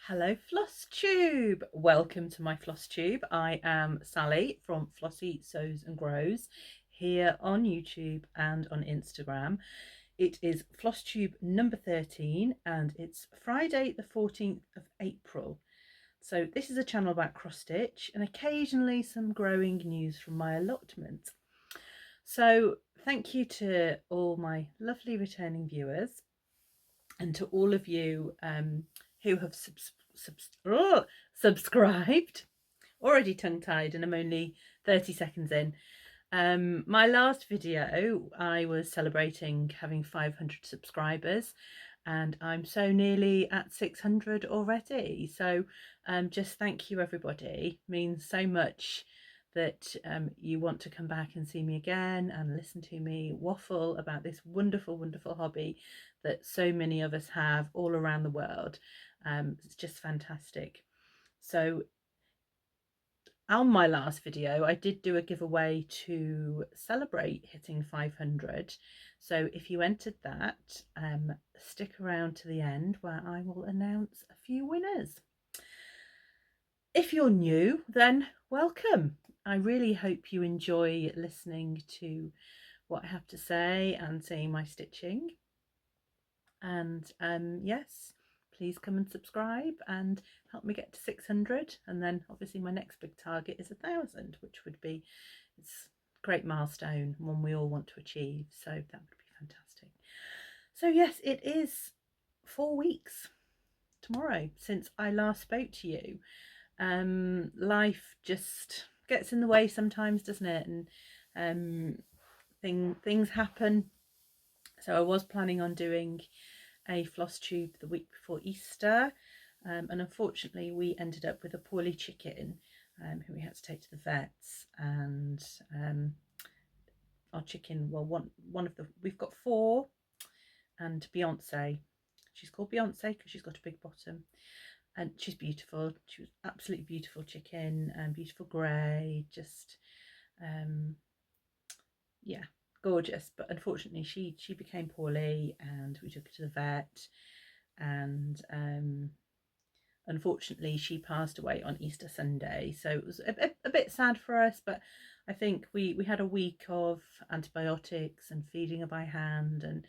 Hello Flosstube, welcome to my Flosstube. I am Sally from Flossie Sews and Grows here on YouTube and on Instagram. It is Flosstube number 13 and it's Friday the 14th of April. So this is a channel about cross stitch and occasionally some growing news from my allotment. So thank you to all my lovely returning viewers and to all of you who have subscribed. Already tongue-tied and I'm only 30 seconds in. My last video I was celebrating having 500 subscribers and I'm so nearly at 600 already, so just thank you everybody. It means so much that you want to come back and see me again and listen to me waffle about this wonderful hobby that so many of us have all around the world. It's just fantastic. So on my last video I did do a giveaway to celebrate hitting 500, so if you entered that, stick around to the end where I will announce a few winners. If you're new, then welcome. I really hope you enjoy listening to what I have to say and seeing my stitching, and yes, please come and subscribe and help me get to 600, and then obviously my next big target is 1,000, which would be, it's a great milestone, one we all want to achieve, so that would be fantastic. So yes, it is 4 weeks tomorrow since I last spoke to you. Life just gets in the way sometimes, doesn't it? And things happen. So I was planning on doing a floss tube the week before Easter, and unfortunately we ended up with a poorly chicken who we had to take to the vets, and our chicken, well, one of the, we've got 4, and Beyonce, she's called Beyonce because she's got a big bottom and she's beautiful. She was absolutely beautiful chicken, and beautiful grey, just yeah, gorgeous. But unfortunately she became poorly and we took her to the vet, and unfortunately she passed away on Easter Sunday, so it was a bit sad for us, but I think we had a week of antibiotics and feeding her by hand, and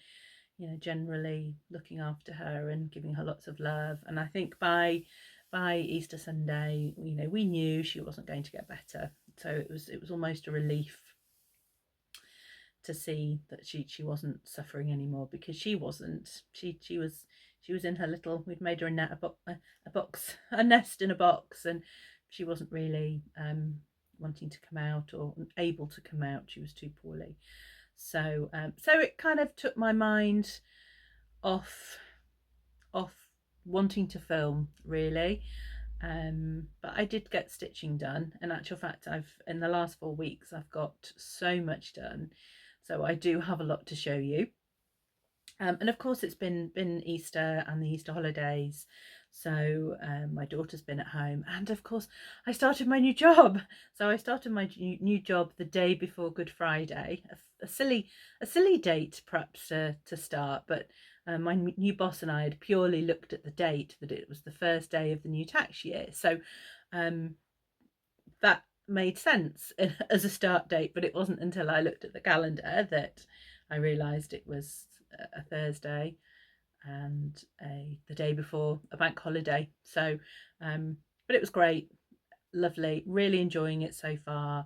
generally looking after her and giving her lots of love. And I think by Easter Sunday, we knew she wasn't going to get better, so it was almost a relief to see that she wasn't suffering anymore, because she wasn't. She was in her little, we'd made her a nest in a box, and she wasn't really wanting to come out or able to come out. She was too poorly. So so it kind of took my mind off wanting to film, really. But I did get stitching done. In actual fact, in the last 4 weeks I've got so much done, so I do have a lot to show you. And of course it's been Easter and the Easter holidays, so my daughter's been at home, and of course I started my new job. So I started my new job the day before Good Friday, a silly date perhaps to start, but my new boss and I had purely looked at the date that it was the first day of the new tax year, so that made sense as a start date. But it wasn't until I looked at the calendar that I realised it was a Thursday and the day before a bank holiday. So but it was great, lovely, really enjoying it so far.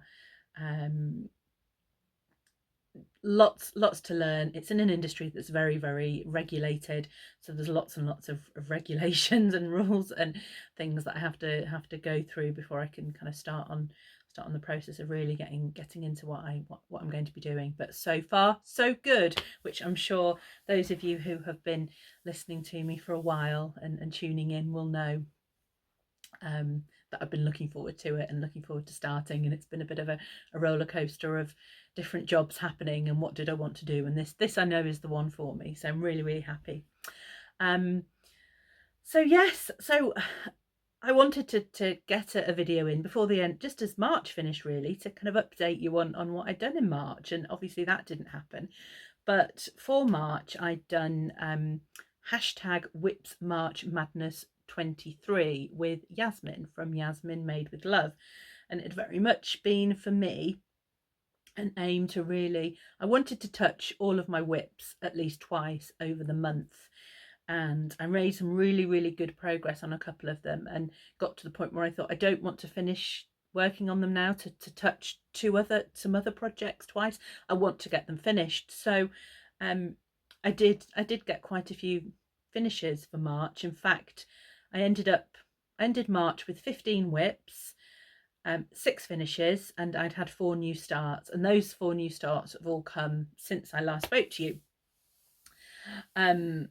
Lots to learn. It's in an industry that's very regulated, so there's lots and lots of regulations and rules and things that I have to go through before I can kind of start on the process of really getting into what I'm going to be doing. But so far so good, which I'm sure those of you who have been listening to me for a while and tuning in will know that I've been looking forward to it and looking forward to starting. And it's been a bit of a roller coaster of different jobs happening and what did I want to do, and this I know is the one for me, so I'm really happy. So yes, so I wanted to get a video in before the end, just as March finished, really, to kind of update you on what I'd done in March, and obviously that didn't happen. But for March I'd done hashtag Whips March Madness 2023 with Yasmin from Yasmin Made with Love. And it had very much been for me an aim to really, I wanted to touch all of my whips at least twice over the month. And I made some really good progress on a couple of them, and got to the point where I thought I don't want to finish working on them now to touch some other projects twice. I want to get them finished. So I did get quite a few finishes for March. In fact, I ended March with 15 whips, 6 finishes, and I'd had 4 new starts, and those 4 new starts have all come since I last spoke to you. And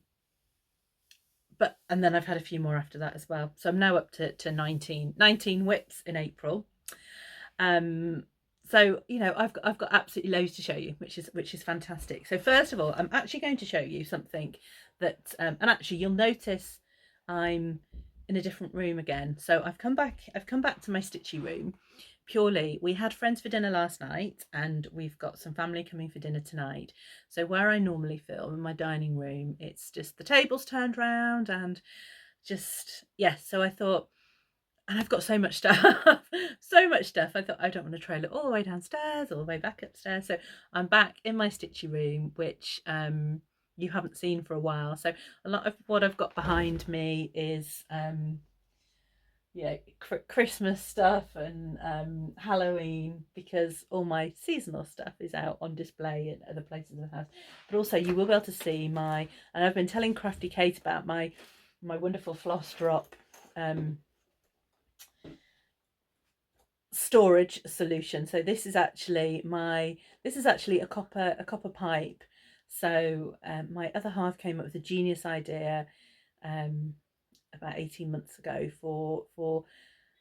then I've had a few more after that as well, so I'm now up to 19 whips in April. So you know, I've got absolutely loads to show you, which is fantastic. So first of all, I'm actually going to show you something that and actually you'll notice I'm in a different room again. So I've come back to my stitchy room. Purely, we had friends for dinner last night, and we've got some family coming for dinner tonight. So where I normally film in my dining room, it's just the tables turned round and just, yes. So I thought, and I've got so much stuff, so much stuff. I thought I don't want to trail it all the way downstairs, all the way back upstairs. So I'm back in my stitchy room, which you haven't seen for a while. So a lot of what I've got behind me is yeah, Christmas stuff and Halloween, because all my seasonal stuff is out on display at other places in the house. But also you will be able to see and I've been telling Crafty Kate about my wonderful floss drop storage solution. So this is actually a copper pipe. So my other half came up with a genius idea about 18 months ago for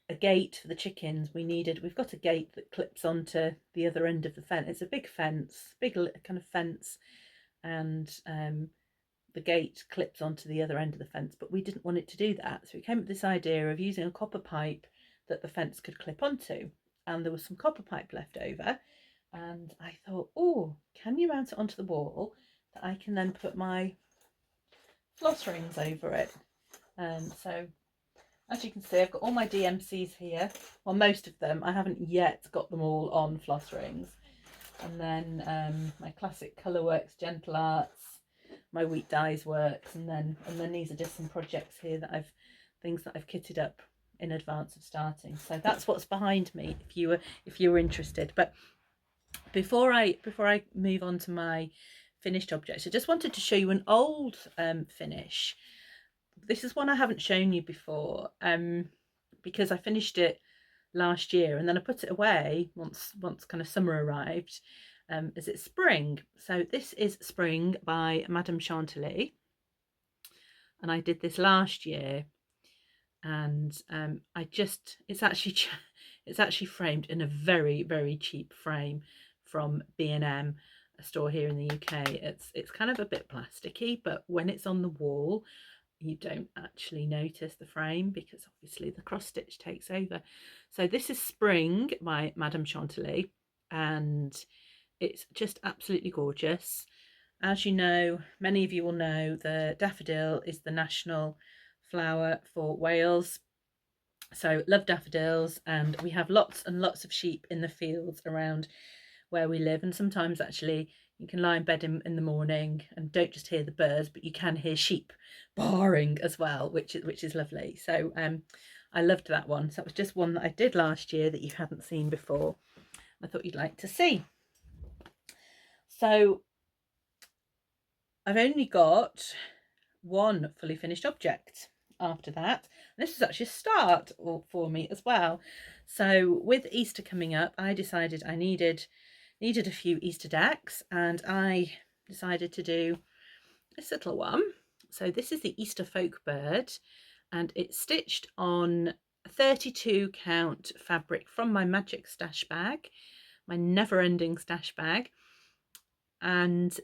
a gate for the chickens. We've got a gate that clips onto the other end of the fence. It's a big fence, big kind of fence, and the gate clips onto the other end of the fence, but we didn't want it to do that. So we came up with this idea of using a copper pipe that the fence could clip onto, and there was some copper pipe left over, and I thought, oh, can you mount it onto the wall that I can then put my floss rings over it? So as you can see, I've got all my DMCs here. Well, most of them. I haven't yet got them all on floss rings. And then my classic Colourworks Gentle Arts, my Wheat Dyes Works, and then these are just some projects here that things that I've kitted up in advance of starting. So that's what's behind me, if you were interested. But before I move on to my finished objects, I just wanted to show you an old finish. This is one I haven't shown you before, because I finished it last year and then I put it away once kind of summer arrived, as it's spring. So this is Spring by Madame Chantilly, and I did this last year, and it's actually framed in a very cheap frame from B&M, a store here in the UK. It's kind of a bit plasticky, but when it's on the wall you don't actually notice the frame, because obviously the cross stitch takes over. So this is Spring by Madame Chantilly, and it's just absolutely gorgeous. As you know, many of you will know, the daffodil is the national flower for Wales. So love daffodils, and we have lots and lots of sheep in the fields around where we live, and sometimes actually you can lie in bed in the morning and don't just hear the birds, but you can hear sheep baaing as well, which is lovely. So I loved that one. So that was just one that I did last year that you hadn't seen before. I thought you'd like to see. So I've only got one fully finished object after that. And this was actually a start for me as well. So with Easter coming up, I decided I needed a few Easter decks, and I decided to do this little one. So this is the Easter folk bird, and it's stitched on 32 count fabric from my magic stash bag, my never-ending stash bag. And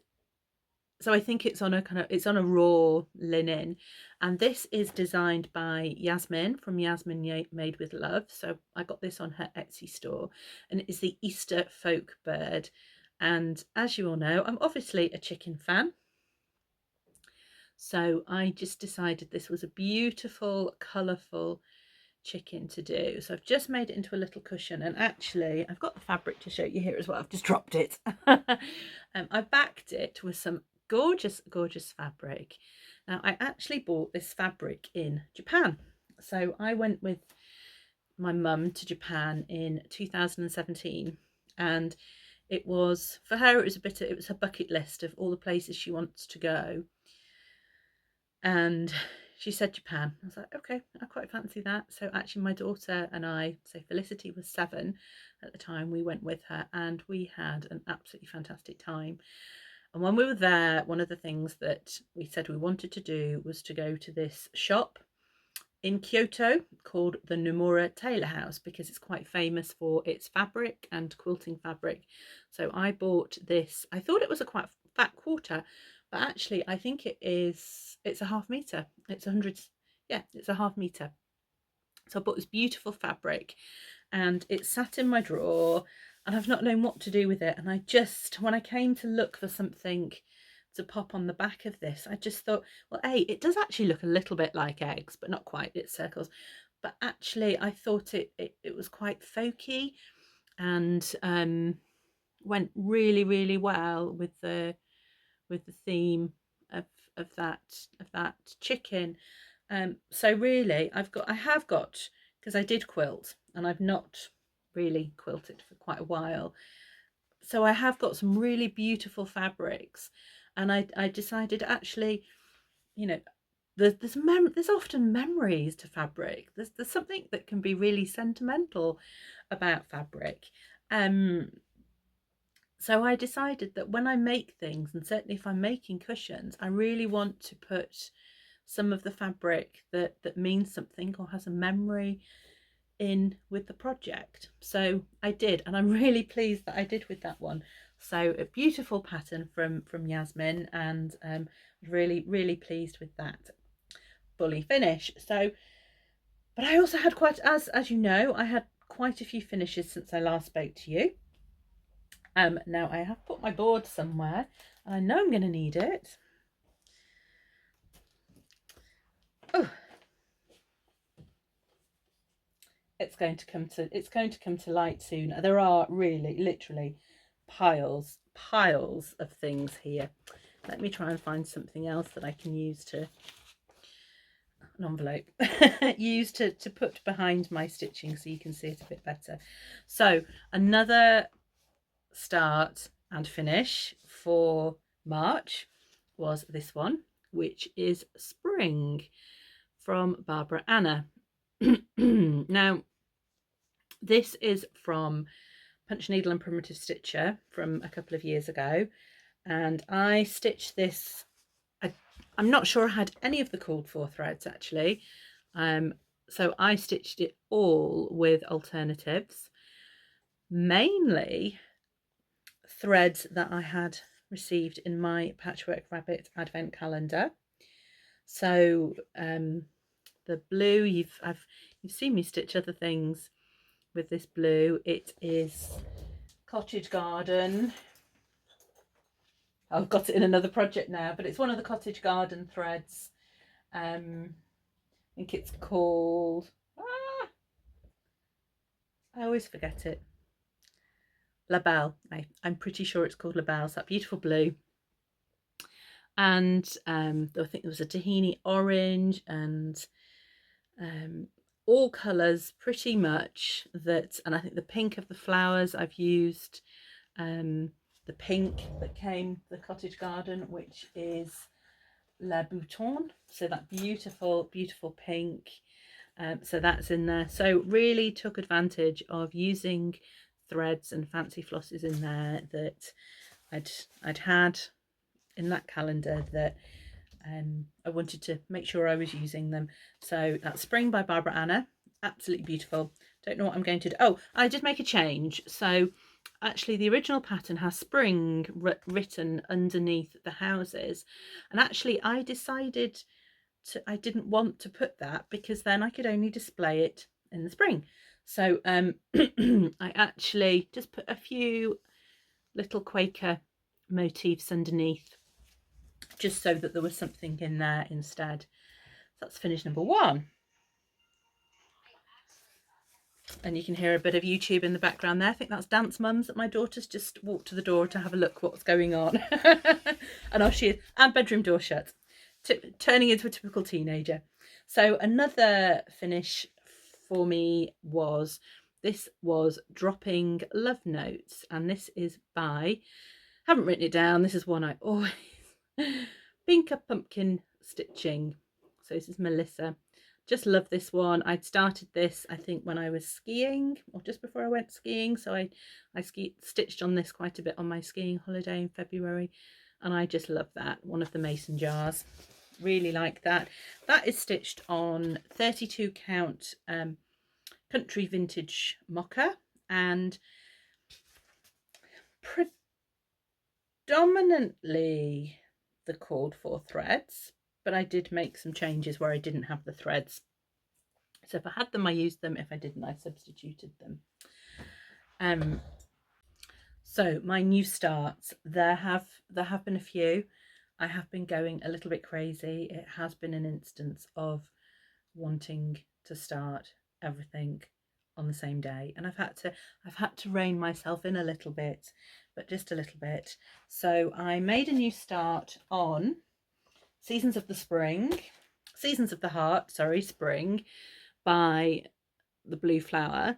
so I think it's on a raw linen, and this is designed by Yasmin from Yasmin Made with Love. So I got this on her Etsy store, and it is the Easter folk bird. And as you all know, I'm obviously a chicken fan. So I just decided this was a beautiful, colourful chicken to do. So I've just made it into a little cushion, and actually I've got the fabric to show you here as well. I've just dropped it. I backed it with some gorgeous fabric. Now I actually bought this fabric in Japan. So I went with my mum to Japan in 2017, and it was, for her, it was her bucket list of all the places she wants to go. And she said Japan. I was like, okay, I quite fancy that. So actually my daughter and I, so Felicity was 7 at the time, we went with her, and we had an absolutely fantastic time. And when we were there, one of the things that we said we wanted to do was to go to this shop in Kyoto called the Nomura Tailor House, because it's quite famous for its fabric and quilting fabric. So I bought this. I thought it was a quite fat quarter, but actually I think it's a half meter. It's 100, yeah, it's a half meter. So I bought this beautiful fabric, and it sat in my drawer, and I've not known what to do with it. And I just, when I came to look for something to pop on the back of this, I just thought, well, it does actually look a little bit like eggs, but not quite, it's circles. But actually I thought it was quite folky, and went really well with the theme of that chicken. So really I have got, because I did quilt and I've not really quilted for quite a while, so I have got some really beautiful fabrics, and I decided, actually, you know, there's often memories to fabric. There's something that can be really sentimental about fabric. So I decided that when I make things, and certainly if I'm making cushions, I really want to put some of the fabric that means something or has a memory in with the project. So I did, and I'm really pleased that I did with that one. So a beautiful pattern from Yasmin, and really pleased with that fully finish. So, but I also had quite, as you know, I had quite a few finishes since I last spoke to you. Now I have put my board somewhere, and I know I'm going to need it. Oh, it's going to come to light soon. There are really, literally piles of things here. Let me try and find something else that I can use to, an envelope, use to put behind my stitching so you can see it a bit better. So another start and finish for March was this one, which is Spring from Barbara Anna. Now this is from Punch Needle and Primitive Stitcher from a couple of years ago, and I stitched this. I'm not sure I had any of the called for threads actually, so I stitched it all with alternatives, mainly threads that I had received in my Patchwork Rabbit advent calendar. So the blue, you've seen me stitch other things with this blue. It is Cottage Garden. I've got it in another project now, but it's one of the Cottage Garden threads. I think it's called, I always forget it, La Belle. I'm pretty sure it's called La Belle. It's that beautiful blue. And I think there was a tahini orange, and all colours pretty much that, and I think the pink of the flowers I've used, the pink that came, the Cottage Garden, which is La Bouton, so that beautiful pink, so that's in there. So really took advantage of using threads and fancy flosses in there that I'd had in that calendar, that I wanted to make sure I was using them. So that's Spring by Barbara Anna, absolutely beautiful. Don't know what I'm going to do. Oh, I did make a change. So actually the original pattern has spring written underneath the houses, and actually I decided I didn't want to put that, because then I could only display it in the spring. So I actually just put a few little Quaker motifs underneath, just so that there was something in there instead. So that's finish number 1. And you can hear a bit of YouTube in the background there. I think that's Dance Mums that my daughter's just walked to the door to have a look what's going on. And off she is, and bedroom door shut, turning into a typical teenager. So another finish for me was, this was Dropping Love Notes, and this is by, haven't written it down, this is one I always, Binka Pumpkin Stitching. So this is Melissa. Just love this one. I'd started this, I think, when I was skiing, or just before I went skiing. So I stitched on this quite a bit on my skiing holiday in February, and I just love that. One of the mason jars. Really like that. That is stitched on 32 count country vintage mocha, and predominantly the called for threads, but I did make some changes where I didn't have the threads. So if I had them, I used them. If I didn't, I substituted them. So my new starts, there have been a few. I have been going a little bit crazy. It has been an instance of wanting to start everything on the same day, and I've had to rein myself in a little bit, but just a little bit. So I made a new start on Seasons of the Heart, spring, by the Blue Flower,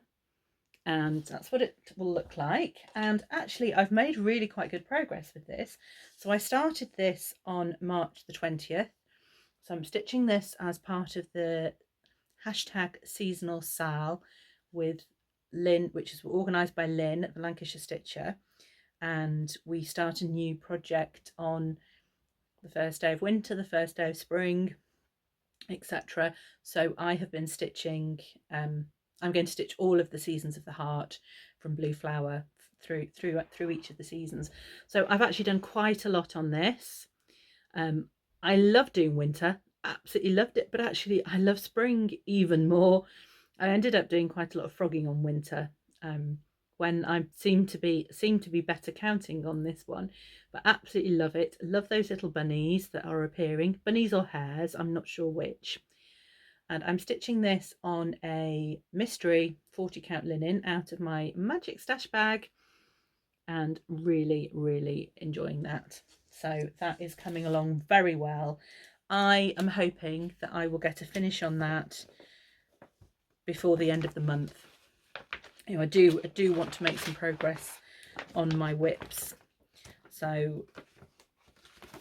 and that's what it will look like. And actually I've made really quite good progress with this. So I started this on March the 20th, so I'm stitching this as part of the hashtag seasonal sal with Lynn, which is organised by Lynn at the Lancashire Stitcher, and we start a new project on the first day of winter, the first day of spring, etc. So I have been stitching, I'm going to stitch all of the Seasons of the Heart from Blue Flower through each of the seasons. So I've actually done quite a lot on this. I love doing winter, absolutely loved it, but actually I love spring even more. I ended up doing quite a lot of frogging on winter, when I seem to be better counting on this one, but absolutely love it. Love those little bunnies that are appearing, bunnies or hares, I'm not sure which. And I'm stitching this on a mystery 40 count linen out of my magic stash bag, and really enjoying that. So that is coming along very well. I am hoping that I will get a finish on that before the end of the month. You know, I do want to make some progress on my whips. So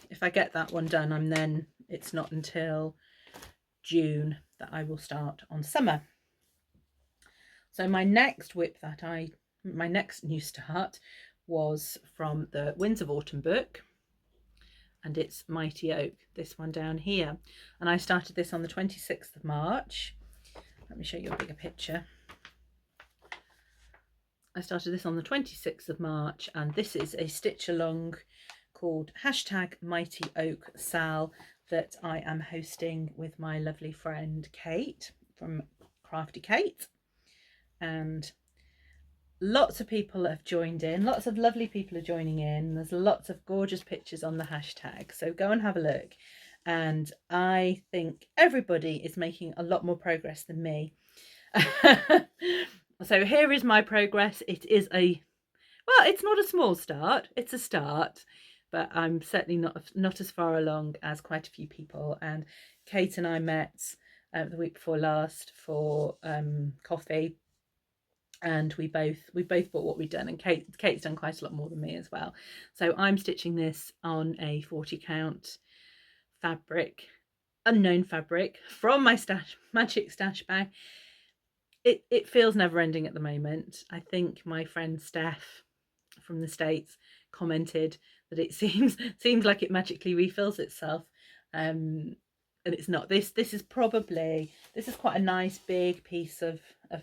if I get that one done, it's not until June that I will start on summer. So my next new start was from the Winds of Autumn book, and it's Mighty Oak, this one down here. And I started this on the 26th of March. Let me show you a bigger picture. I started this on the 26th of March, and this is a stitch along called hashtag Mighty Oak Sal that I am hosting with my lovely friend Kate from Crafty Kate. And lots of people have joined in, lots of lovely people are joining in. There's lots of gorgeous pictures on the hashtag, so go and have a look. And I think everybody is making a lot more progress than me. So here is my progress. It is it's not a small start, it's a start, but I'm certainly not as far along as quite a few people. And Kate and I met the week before last for coffee, and we both bought what we'd done, and Kate's done quite a lot more than me as well. So I'm stitching this on a 40 count fabric, unknown fabric, from my magic stash bag. It feels never ending at the moment. I think my friend Steph from the States commented that it seems like it magically refills itself, and it's not. This is quite a nice big piece of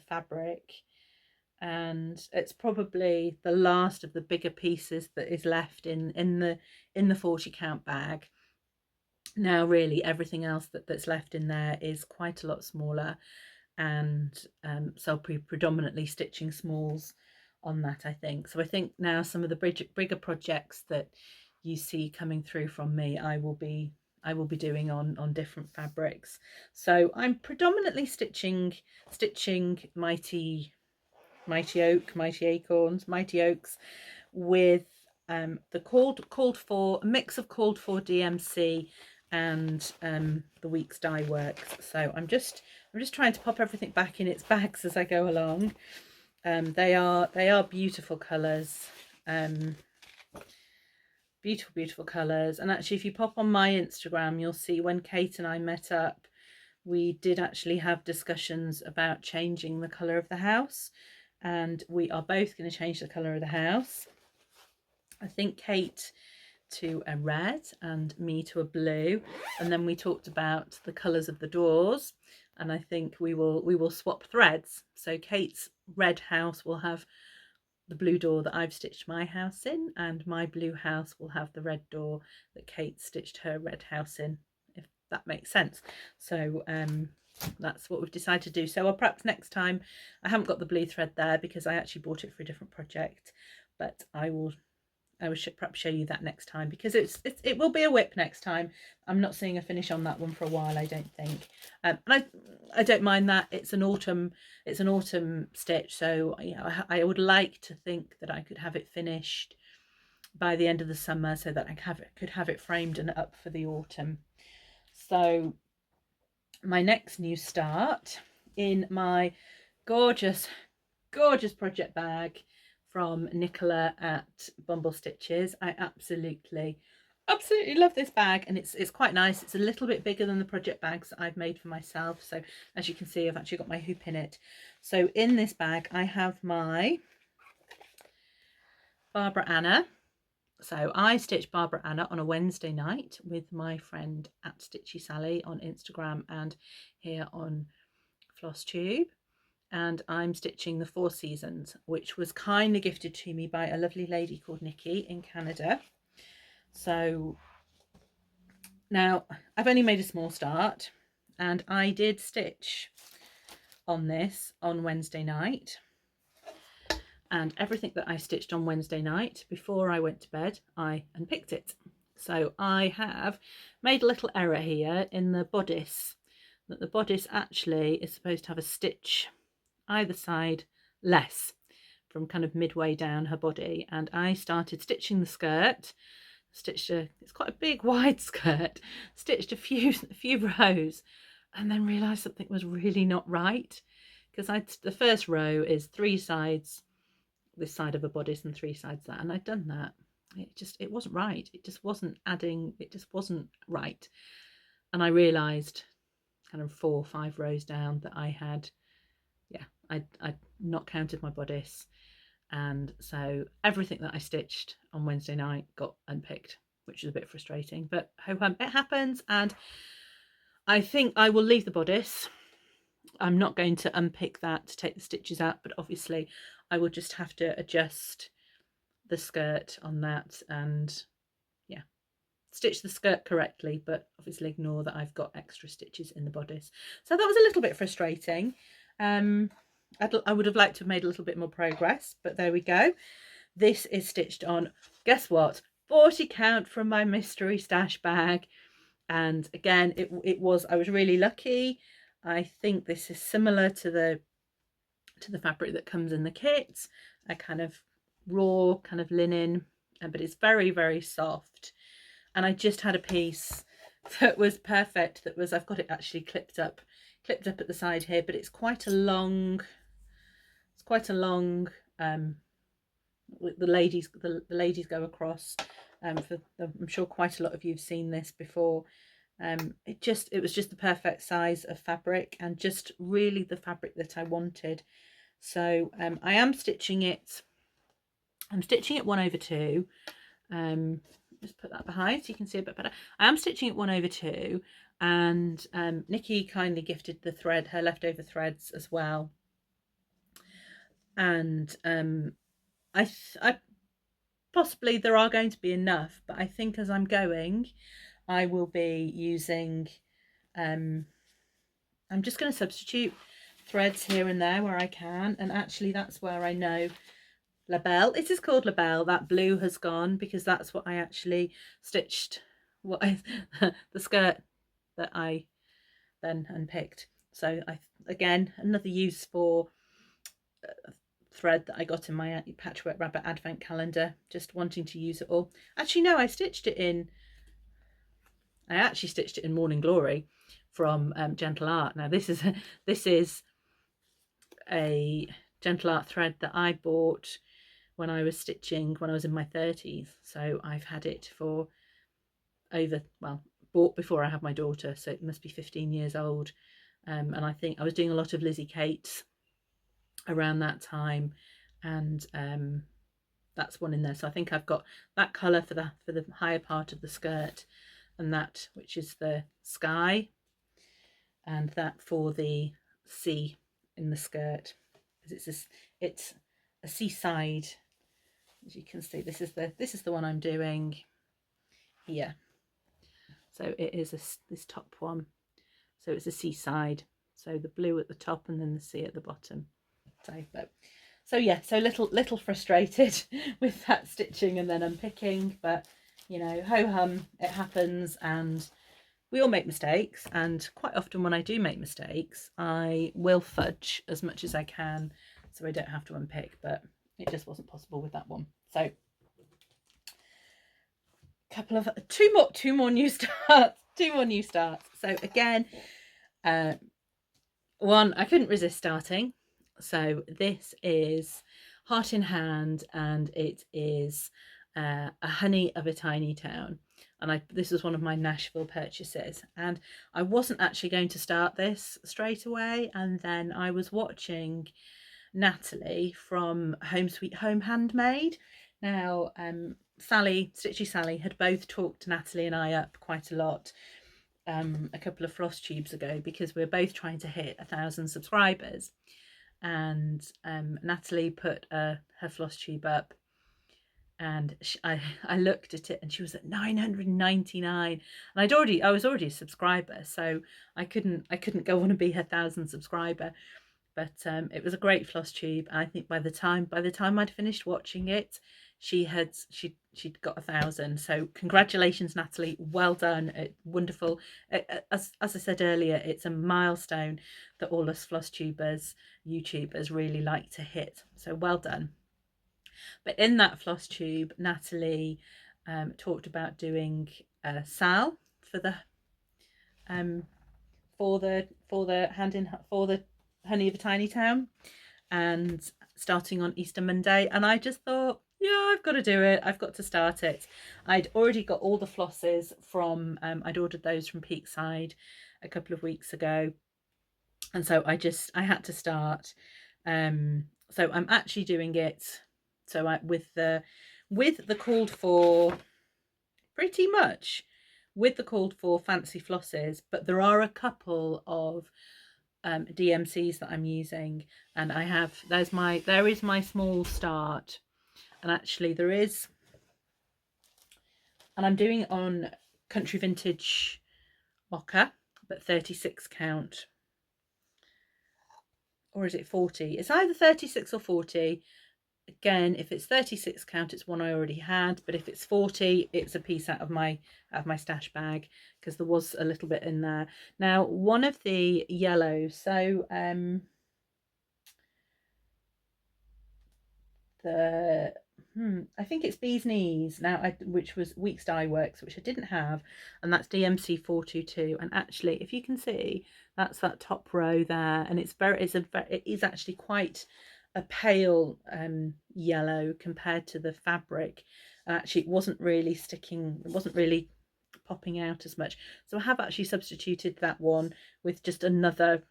fabric, and it's probably the last of the bigger pieces that is left in the 40 count bag. Now really everything else that's left in there is quite a lot smaller, and so I'll be predominantly stitching smalls on that, I think. So I think now some of the bigger projects that you see coming through from me, I will be doing on different fabrics. So I'm predominantly stitching Mighty Oak, Mighty Acorns, Mighty Oaks with the called for a mix of called for DMC and the Weeks Dye Works. So I'm just trying to pop everything back in its bags as I go along. They are beautiful colours. Beautiful colours. And actually, if you pop on my Instagram, you'll see when Kate and I met up, we did actually have discussions about changing the colour of the house, and we are both going to change the colour of the house. I think Kate to a red and me to a blue, and then we talked about the colours of the doors, and I think we will swap threads. So Kate's red house will have the blue door that I've stitched my house in, and my blue house will have the red door that Kate stitched her red house in, if that makes sense. So that's what we've decided to do. So perhaps next time, I haven't got the blue thread there because I actually bought it for a different project, but I will perhaps show you that next time, because it will be a whip next time. I'm not seeing a finish on that one for a while, I don't think. And I don't mind that. It's an autumn stitch, so I would like to think that I could have it finished by the end of the summer, so that I could have it framed and up for the autumn. So my next new start in my gorgeous project bag from Nicola at Bumble Stitches. I absolutely love this bag, and it's quite nice. It's a little bit bigger than the project bags that I've made for myself. So as you can see, I've actually got my hoop in it. So in this bag, I have my Barbara Anna. So I stitched Barbara Anna on a Wednesday night with my friend at Stitchy Sally on Instagram and here on Flosstube. And I'm stitching the 4 Seasons, which was kindly gifted to me by a lovely lady called Nikki in Canada. So now I've only made a small start, and I did stitch on this on Wednesday night, and everything that I stitched on Wednesday night before I went to bed, I unpicked it. So I have made a little error here in the bodice, that the bodice actually is supposed to have a stitch either side less from kind of midway down her body, and I started stitching the skirt, it's quite a big wide skirt, stitched a few rows, and then realized something was really not right, because the first row is 3 sides this side of a bodice and 3 sides that, and I'd done that. It wasn't right. It just wasn't adding, it just wasn't right. And I realized kind of 4 or 5 rows down that I had I'd not counted my bodice, and so everything that I stitched on Wednesday night got unpicked, which is a bit frustrating, but it happens. And I think I will leave the bodice. I'm not going to unpick that to take the stitches out, but obviously I will just have to adjust the skirt on that and stitch the skirt correctly, but obviously ignore that I've got extra stitches in the bodice. So that was a little bit frustrating. I would have liked to have made a little bit more progress, but there we go. This is stitched on, guess what, 40 count from my mystery stash bag. And again, I was really lucky. I think this is similar to the fabric that comes in the kit, a kind of raw kind of linen, but it's very, very soft. And I just had a piece that was perfect, I've got it actually clipped up at the side here, but it's quite a long the ladies go across. I'm sure quite a lot of you've seen this before. It was just the perfect size of fabric, and just really the fabric that I wanted. So I am stitching it. I'm stitching it 1/2. Just put that behind so you can see a bit better. I am stitching it 1/2, and Nikki kindly gifted the thread, her leftover threads as well. And I possibly there are going to be enough, but I think as I'm going, I will be using I'm just going to substitute threads here and there where I can, and actually that's where I know La Belle. It is called La Belle. That blue has gone because that's what I actually stitched, what I the skirt that I then unpicked. So again, another use for thread that I got in my Patchwork Rabbit advent calendar, just wanting to use it all. Actually no, I actually stitched it in Morning Glory from Gentle Art. Now this is a Gentle Art thread that I bought when I was stitching when I was in my 30s, so I've had it for bought before I had my daughter, so it must be 15 years old. And I think I was doing a lot of Lizzie Kate's around that time, and that's one in there. So I think I've got that colour for the higher part of the skirt, and that which is the sky, and that for the sea in the skirt, because it's a seaside. As you can see, this is the one I'm doing here. So it is this top one. So it's a seaside. So the blue at the top and then the sea at the bottom. So yeah, so little frustrated with that stitching and then unpicking, but you know, ho hum, it happens, and we all make mistakes, and quite often when I do make mistakes, I will fudge as much as I can so I don't have to unpick, but it just wasn't possible with that one. So two more new starts. So again, one I couldn't resist starting. So this is Heart in Hand, and it is a Honey of a Tiny Town, and this was one of my Nashville purchases, and I wasn't actually going to start this straight away, and then I was watching Natalie from Home Sweet Home Handmade. Now Stitchy Sally had both talked Natalie and I up quite a lot a couple of Flosstubes ago, because we're both trying to hit 1,000 subscribers, and Natalie put her Flosstube up, and I looked at it and she was at 999, and I was already a subscriber, so I couldn't go on and be her 1,000 subscriber. But it was a great Flosstube. I think by the time I'd finished watching it, she'd got 1,000. So congratulations, Natalie. Well done. Wonderful. As I said earlier, it's a milestone that all us Flosstubers, YouTubers really like to hit. So well done. But in that Flosstube, Natalie talked about doing Sal for the Honey of a Tiny Town, and starting on Easter Monday, and I just thought, yeah, I've got to do it. I've got to start it. I'd already got all the flosses from I'd ordered those from Peakside a couple of weeks ago, and so I had to start. So I'm actually doing it with the called for, pretty much with the called for fancy flosses, but there are a couple of DMCs that I'm using, and there is my small start, and actually I'm doing it on Country Vintage Mocha, but 36 count, or is it 40? It's either 36 or 40. Again, if it's 36 count, it's one I already had, but if it's 40, it's a piece out of my stash bag, because there was a little bit in there. Now, one of the yellows, so I think it's Bee's Knees now, which was Weeks Dye Works, which I didn't have, and that's DMC 422. And actually, if you can see, that's that top row there, and it is actually quite a pale yellow compared to the fabric, and actually it wasn't really sticking, it wasn't really popping out as much, so I have actually substituted that one with just another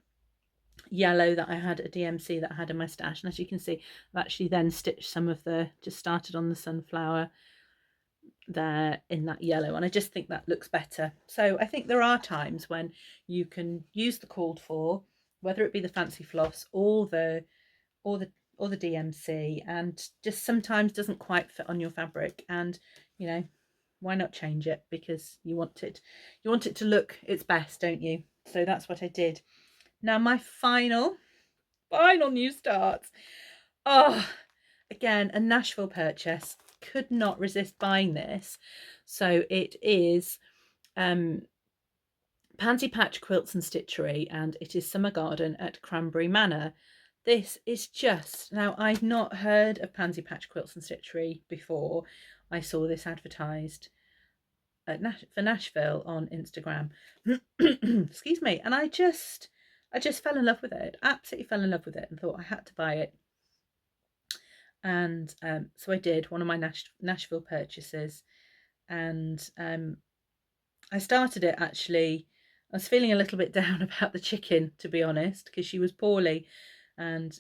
yellow that I had, a DMC that I had in my stash, and as you can see, I've actually then stitched some of just started on the sunflower there in that yellow, and I just think that looks better. So I think there are times when you can use the called for, whether it be the fancy floss or the DMC, and just sometimes doesn't quite fit on your fabric, and you know, why not change it, because you want it to look its best, don't you? So that's what I did. Now my final new starts. Oh, again, a Nashville purchase. Could not resist buying this. So it is Pansy Patch Quilts and Stitchery, and it is Summer Garden at Cranberry Manor. This is just, now I've not heard of Pansy Patch Quilts and Stitchery before. I saw this advertised at for Nashville on Instagram. Excuse me. And I just fell in love with it. Absolutely fell in love with it and thought I had to buy it. And so I did, one of my Nashville purchases. And I started it actually. I was feeling a little bit down about the chicken, to be honest, because she was poorly. And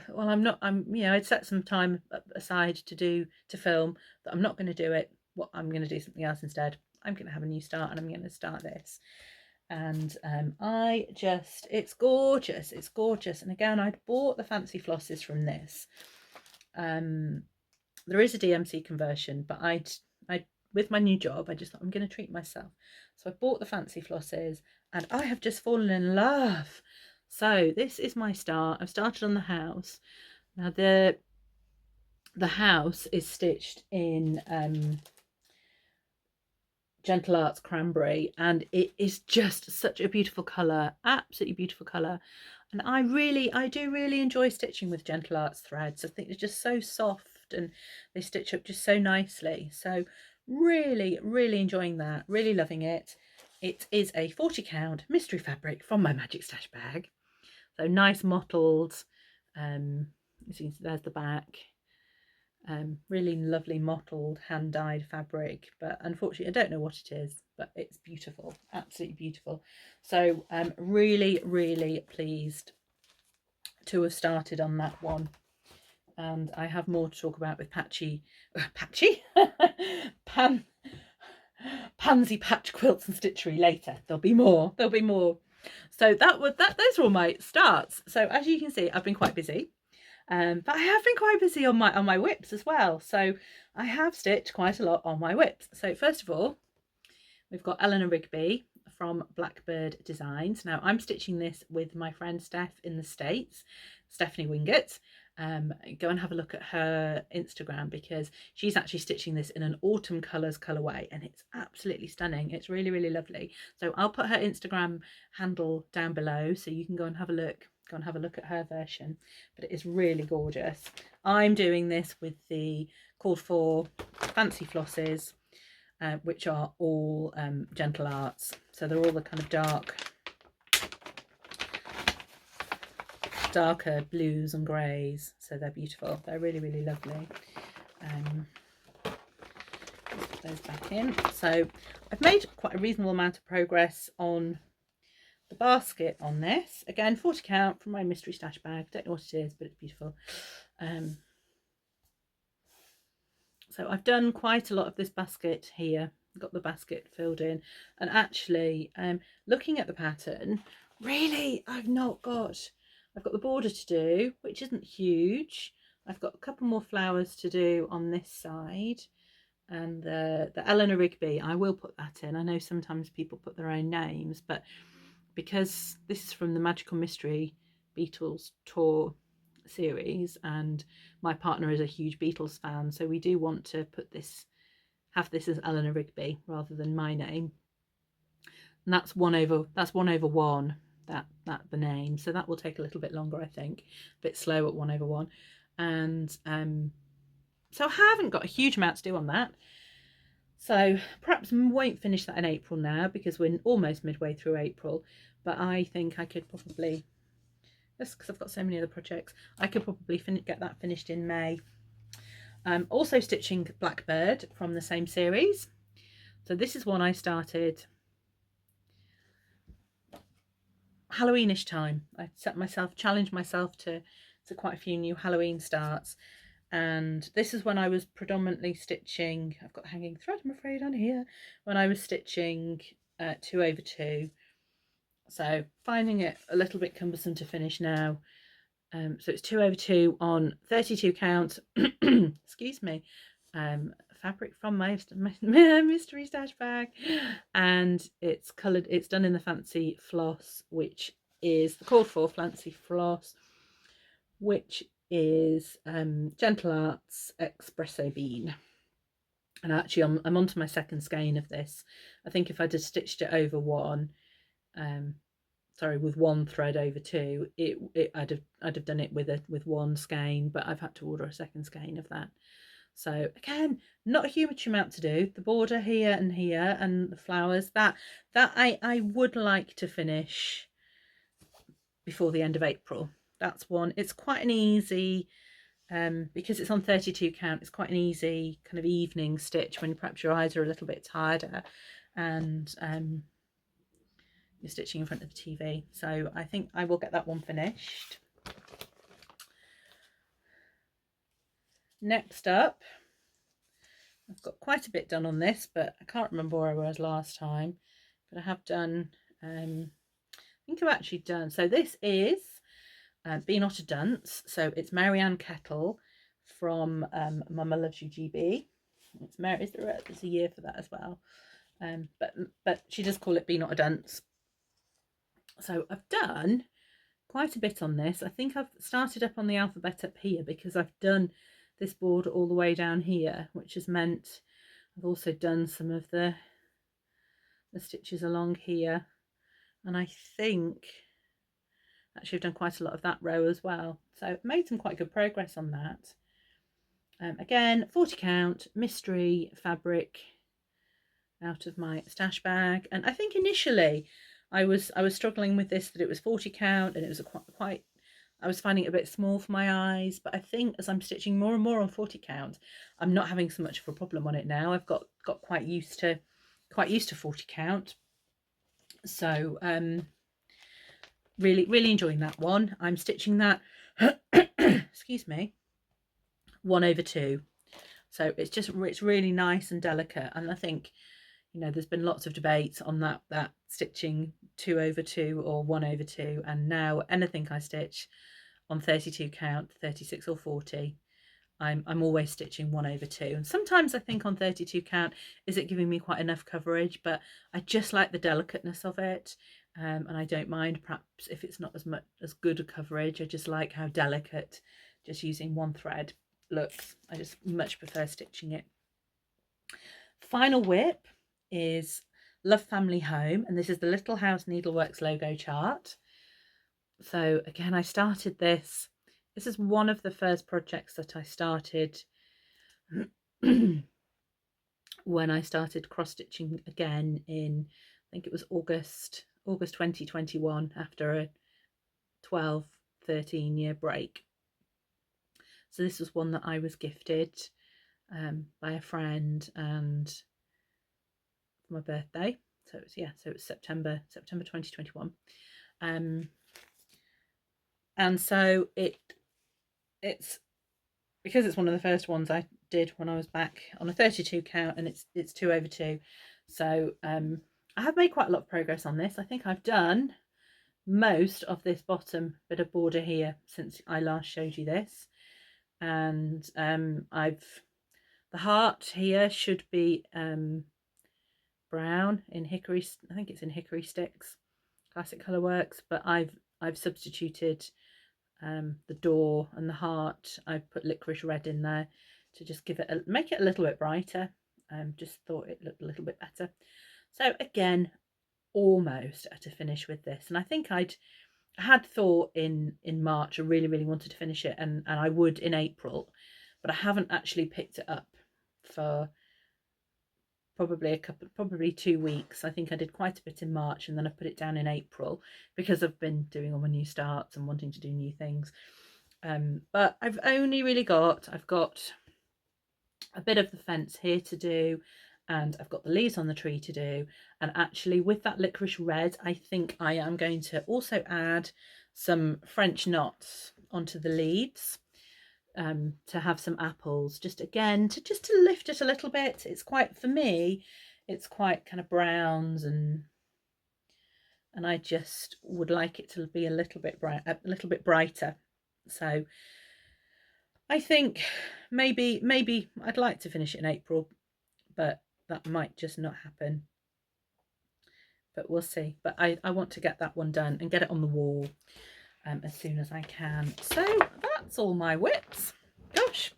well, I'd set some time aside to film, that I'm not going to do it. What I'm going to do something else instead. I'm going to have a new start, and I'm going to start this. And it's gorgeous. It's gorgeous. And again, I'd bought the fancy flosses from this. There is a DMC conversion, but I with my new job, I just thought I'm going to treat myself. So I bought the fancy flosses, and I have just fallen in love. So this is my start. I've started on the house. Now the house is stitched in Gentle Arts Cranberry, and it is just such a beautiful colour, absolutely beautiful colour. And I do really enjoy stitching with Gentle Arts threads. I think they're just so soft and they stitch up just so nicely. So really enjoying that, really loving it. It is a 40 count mystery fabric from my magic stash bag. So nice mottled, there's the back. Really lovely mottled hand dyed fabric, but unfortunately I don't know what it is, but it's beautiful, absolutely beautiful. So really pleased to have started on that one, and I have more to talk about with Pansy Patch Quilts and Stitchery later. There'll be more. So those are all my starts. So as you can see, I've been quite busy. But I have been quite busy on my whips as well. So I have stitched quite a lot on my whips. So first of all, we've got Eleanor Rigby from Blackbird Designs. Now I'm stitching this with my friend Steph in the States, Stephanie Wingett. Go and have a look at her Instagram, because she's actually stitching this in an autumn colours colourway, and it's absolutely stunning. It's really lovely. So I'll put her Instagram handle down below so you can go and have a look. Go and have a look at her version, but it is really gorgeous. I'm doing this with the called for fancy flosses, which are all Gentle Arts. So they're all the kind of darker blues and greys. So they're beautiful. They're really lovely. Let's put those back in. So I've made quite a reasonable amount of progress on the basket on this. Again, 40 count from my mystery stash bag. Don't know what it is, but it's beautiful. So I've done quite a lot of this basket here. Got the basket filled in, and actually looking at the pattern, really I've got the border to do, which isn't huge. I've got a couple more flowers to do on this side, and the Eleanor Rigby, I will put that in. I know sometimes people put their own names, but because this is from the Magical Mystery Beatles tour series, and my partner is a huge Beatles fan, so we do want to have this as Eleanor Rigby rather than my name. And that's 1/1, that the name, so that will take a little bit longer, I think, a bit slow at 1/1. And so I haven't got a huge amount to do on that. So perhaps won't finish that in April now, because we're almost midway through April, but I think I could probably, just because I've got so many other projects, I could probably get that finished in May. Also stitching Blackbird from the same series. So this is one I started Halloweenish time. I challenged myself to quite a few new Halloween starts. And this is when I was predominantly stitching, I've got hanging thread I'm afraid on here, when I was stitching 2/2. So finding it a little bit cumbersome to finish now. So it's 2/2 on 32 count, excuse me, fabric from my mystery stash bag, and it's coloured, it's done in the fancy floss, which is the called for fancy floss, which is Gentle Arts Espresso Bean. And actually I'm onto my second skein of this. I think if I'd have stitched it over one, with one thread over two, I'd have done it with one skein, but I've had to order a second skein of that. So again, not a huge amount to do. The border here and the flowers, that I would like to finish before the end of April. That's one. It's quite an easy, because it's on 32 count, it's quite an easy kind of evening stitch when perhaps your eyes are a little bit tireder and you're stitching in front of the TV. So I think I will get that one finished. Next up, I've got quite a bit done on this, but I can't remember where I was last time, but I have done, I think I've actually done, so this is Be Not a Dunce. So it's Marianne Kettle from Mama Loves You GB. It's there's a year for that as well, but she does call it Be Not a Dunce. So I've done quite a bit on this. I think I've started up on the alphabet up here because I've done this border all the way down here, which has meant I've also done some of the stitches along here, and I think actually I've done quite a lot of that row as well. So I've made some quite good progress on that. Again, 40 count mystery fabric out of my stash bag, and I think initially I was struggling with this, that it was 40 count and it was quite I was finding it a bit small for my eyes, but I think as I'm stitching more and more on 40 count, I'm not having so much of a problem on it now. I've got quite used to 40 count. So really enjoying that one. I'm stitching that excuse me, 1/2. So it's really nice and delicate, and I think, you know, there's been lots of debates on that stitching 2/2 or 1/2, and now anything I stitch on 32 count, 36 or 40, I'm always stitching 1/2. And sometimes I think on 32 count, is it giving me quite enough coverage? But I just like the delicateness of it, and I don't mind perhaps if it's not as good a coverage. I just like how delicate just using one thread looks. I just much prefer stitching it. Final whip is Love Family Home, and this is the Little House Needleworks logo chart. So again, I started this. This is one of the first projects that I started when I started cross stitching again in, I think it was August 2021, after a 12-13 year break. So this was one that I was gifted by a friend, and for my birthday. So it was September 2021. And so it's because it's one of the first ones I did when I was back on a 32 count, and it's 2/2. So I have made quite a lot of progress on this. I think I've done most of this bottom bit of border here since I last showed you this, and the heart here should be brown in hickory. I think it's in Hickory Sticks, Classic Colourworks, but I've substituted the door and the heart. I've put licorice red in there to just make it a little bit brighter. Just thought it looked a little bit better. So again, almost at a finish with this, and I think I had thought in March I really wanted to finish it, and I would in April, but I haven't actually picked it up for probably 2 weeks. I think I did quite a bit in March, and then I put it down in April because I've been doing all my new starts and wanting to do new things. But I've got a bit of the fence here to do, and I've got the leaves on the tree to do. And actually with that licorice red, I think I am going to also add some French knots onto the leaves, to have some apples, just again to lift it a little bit. It's quite, for me, it's quite kind of browns, and I just would like it to be a little bit brighter. So I think maybe I'd like to finish it in April, but that might just not happen. But we'll see. But I want to get that one done and get it on the wall. as soon as I can. So that's all my whips. Gosh,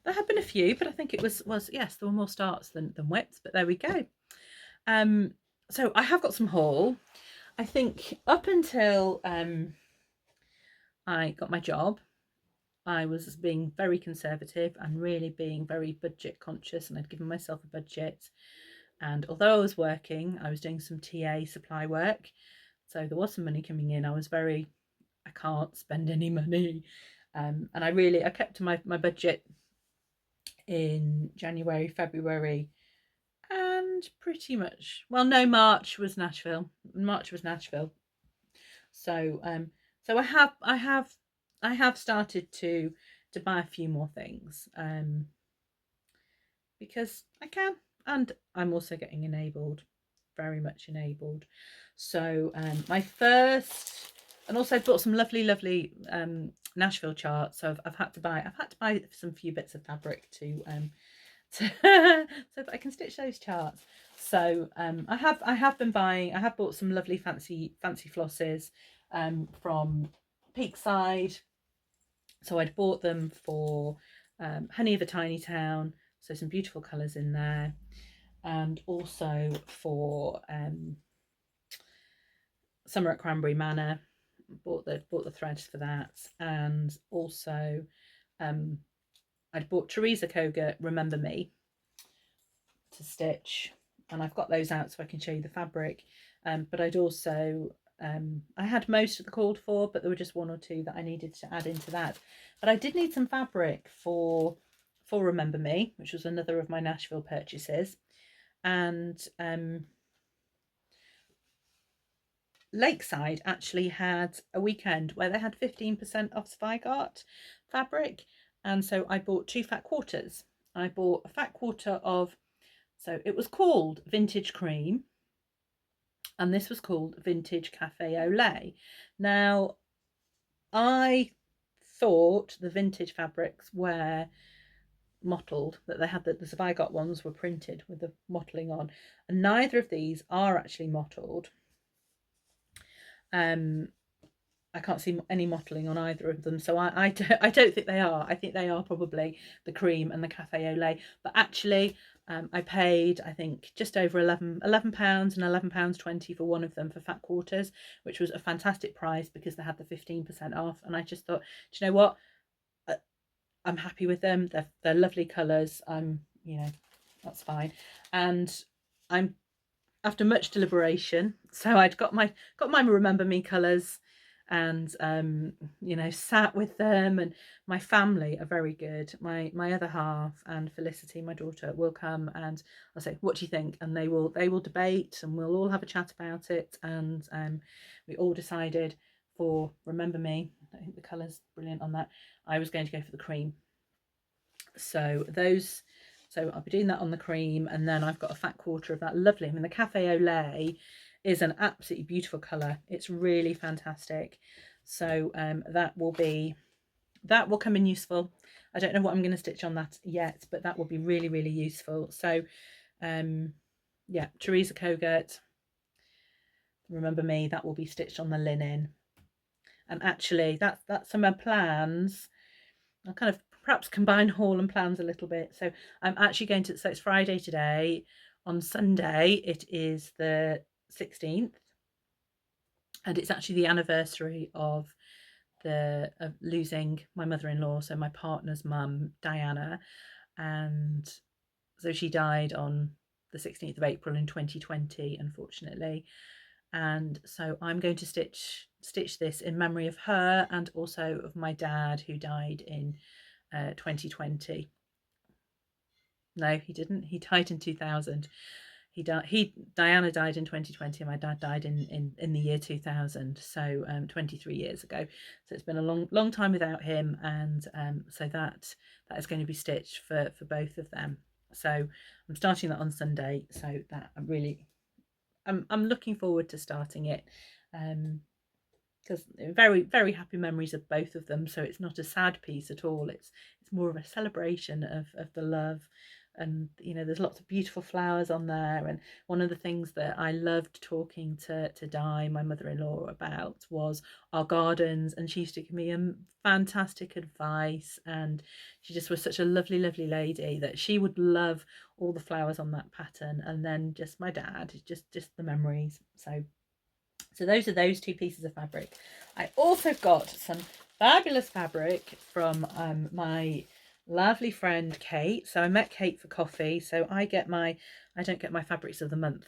there have been a few, but I think it was yes, there were more starts than whips, but there we go. So I have got some haul. I think up until I got my job, I was being very conservative and really being very budget conscious, and I'd given myself a budget. And although I was working, I was doing some TA supply work, so there was some money coming in. I was very, I can't spend any money, and I kept to my budget in January, February, and pretty much, well, no, March was Nashville. So so I have started to buy a few more things, because I can, and I'm also getting enabled, very much enabled. So my first, and also bought some lovely Nashville charts. So I've had to buy some few bits of fabric to so that I can stitch those charts. So I have bought some lovely fancy flosses from Peakside. So I'd bought them for Honey of a Tiny Town, so some beautiful colours in there, and also for Summer at Cranberry Manor. Bought the threads for that, and also I'd bought Teresa Koga Remember Me to stitch, and I've got those out so I can show you the fabric. But I'd also I had most of the called for, but there were just one or two that I needed to add into that. But I did need some fabric for Remember Me, which was another of my Nashville purchases. And Lakeside actually had a weekend where they had 15% off Zweigart fabric, and so I bought 2 fat quarters. I bought a fat quarter of, so it was called Vintage Cream, and this was called Vintage Cafe au Lait. Now, I thought the vintage fabrics were mottled, that they had the Zweigart ones were printed with the mottling on, and neither of these are actually mottled. I can't see any mottling on either of them, so I don't think they are. I think they are probably the cream and the cafe au lait. But actually, I paid, I think, just over £11 and £11.20 for one of them for fat quarters, which was a fantastic price because they had the 15% off. And I just thought, do you know what? I'm happy with them. They're lovely colours. You know, that's fine. And I'm, after much deliberation, so I'd got my Remember Me colours, and you know, sat with them, and my family are very good. My other half and Felicity, my daughter, will come and I'll say, what do you think? And they will debate, and we'll all have a chat about it. And we all decided for Remember Me, I think the colour's brilliant on that, I was going to go for the cream. So I'll be doing that on the cream, and then I've got a fat quarter of that lovely, I mean, the cafe au lait is an absolutely beautiful colour. It's really fantastic. So that will come in useful. I don't know what I'm going to stitch on that yet, but that will be really useful. So yeah, Teresa Kogert, Remember Me, that will be stitched on the linen. And actually that's some of my plans. I'll kind of perhaps combine haul and plans a little bit. So I'm actually going to, so it's Friday today. On Sunday it is the 16th, and it's actually the anniversary of losing my mother-in-law, so my partner's mum, Diana. And so she died on the 16th of April in 2020, unfortunately. And so I'm going to stitch this in memory of her, and also of my dad, who died in 2020. No, he didn't. He died in 2000. Diana died in 2020, and my dad died in the year 2000, so 23 years ago. So it's been a long time without him, and so that is going to be stitched for both of them. So I'm starting that on Sunday, so that I'm looking forward to starting it, because very happy memories of both of them. So it's not a sad piece at all. It's more of a celebration of the love and you know, there's lots of beautiful flowers on there. And one of the things that I loved talking to Di, my mother-in-law, about was our gardens, and she used to give me fantastic advice, and she just was such a lovely lady that she would love all the flowers on that pattern. And then just my dad, just the memories. So those are those two pieces of fabric. I also got some fabulous fabric from my lovely friend Kate. So I met Kate for coffee. So I don't get my fabrics of the month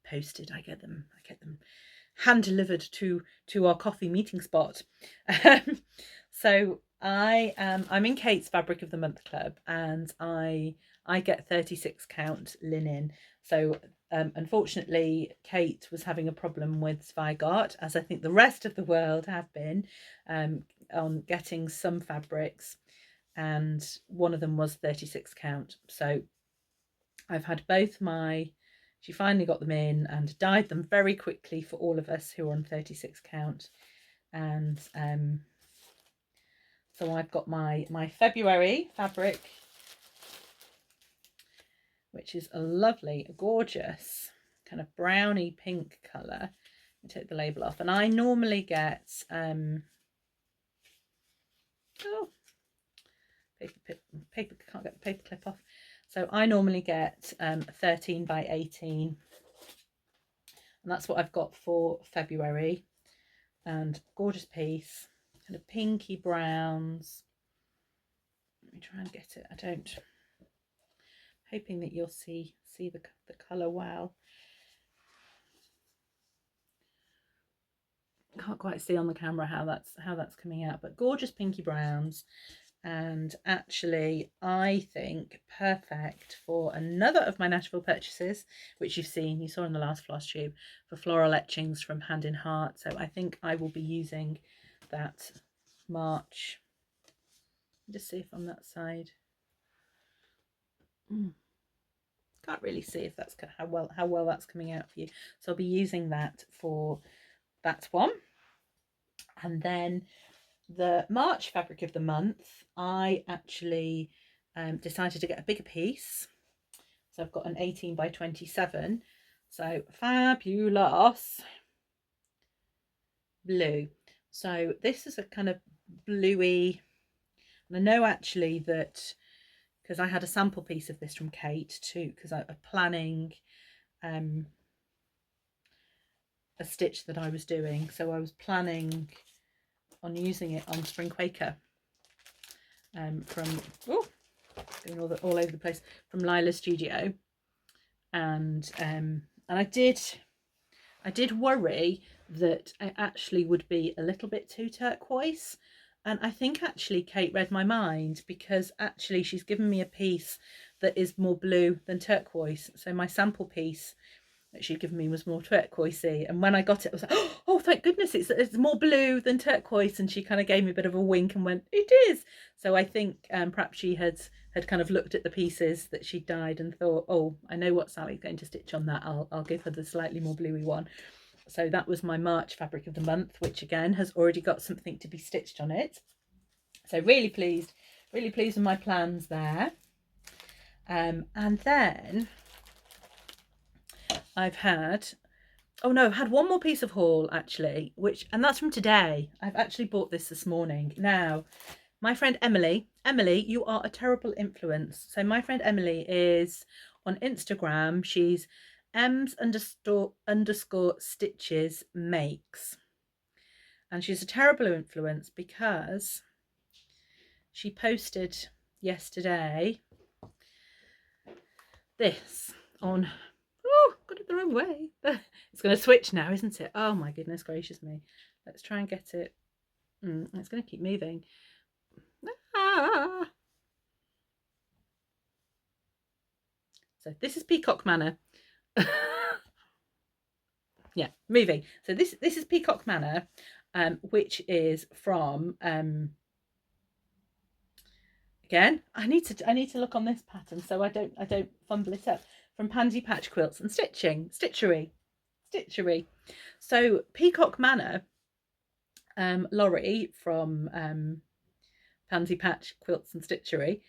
posted. I get them hand delivered to our coffee meeting spot. So I'm in Kate's fabric of the month club, and I get 36 count linen. So unfortunately, Kate was having a problem with Zweigart, as I think the rest of the world have been, on getting some fabrics, and one of them was 36 count. So I've had both she finally got them in and dyed them very quickly for all of us who are on 36 count. And so I've got my February fabric, which is a lovely, gorgeous kind of browny pink colour. I take the label off, and I normally get paper, can't get the paper clip off. So I normally get 13 by 18, and that's what I've got for February. And gorgeous piece, kind of pinky browns. Let me try and get it. I don't. Hoping that you'll see the colour well. Can't quite see on the camera how that's coming out, but gorgeous pinky browns, and actually I think perfect for another of my Nashville purchases, which you saw in the last Flosstube, for floral etchings from Hand in Heart. So I think I will be using that March. Just see if on that side. Can't really see if that's how well that's coming out for you. So I'll be using that for that one. And then the March fabric of the month, I actually decided to get a bigger piece. So I've got an 18 by 27. So fabulous blue. So this is a kind of bluey, and I know actually that because I had a sample piece of this from Kate too, because I'm planning a stitch that I was doing. So I was planning on using it on Spring Quaker from going all over the place, from Lila's Studio. And I did worry that it actually would be a little bit too turquoise. And I think actually Kate read my mind, because actually she's given me a piece that is more blue than turquoise. So my sample piece that she'd given me was more turquoisey, and when I got it I was like, oh thank goodness it's more blue than turquoise. And she kind of gave me a bit of a wink and went, it is. So I think perhaps she had kind of looked at the pieces that she'd dyed and thought, oh, I know what Sally's going to stitch on that, I'll give her the slightly more bluey one. So that was my March fabric of the month, which again has already got something to be stitched on it. So really pleased with my plans there. And then I've had one more piece of haul actually, and that's from today. I've actually bought this morning. Now, my friend Emily, you are a terrible influence. So my friend Emily is on Instagram. She's _stitches makes, and she's a terrible influence because she posted yesterday this on, got it the wrong way. It's going to switch now, isn't it? Oh my goodness gracious me. Let's try and get it. It's going to keep moving. So this is Peacock Manor. Yeah, moving. So this is Peacock Manor, which is from again, I need to look on this pattern so I don't fumble it up, from Pansy Patch Quilts and Stitchery. So Peacock Manor, Laurie from Pansy Patch Quilts and Stitchery,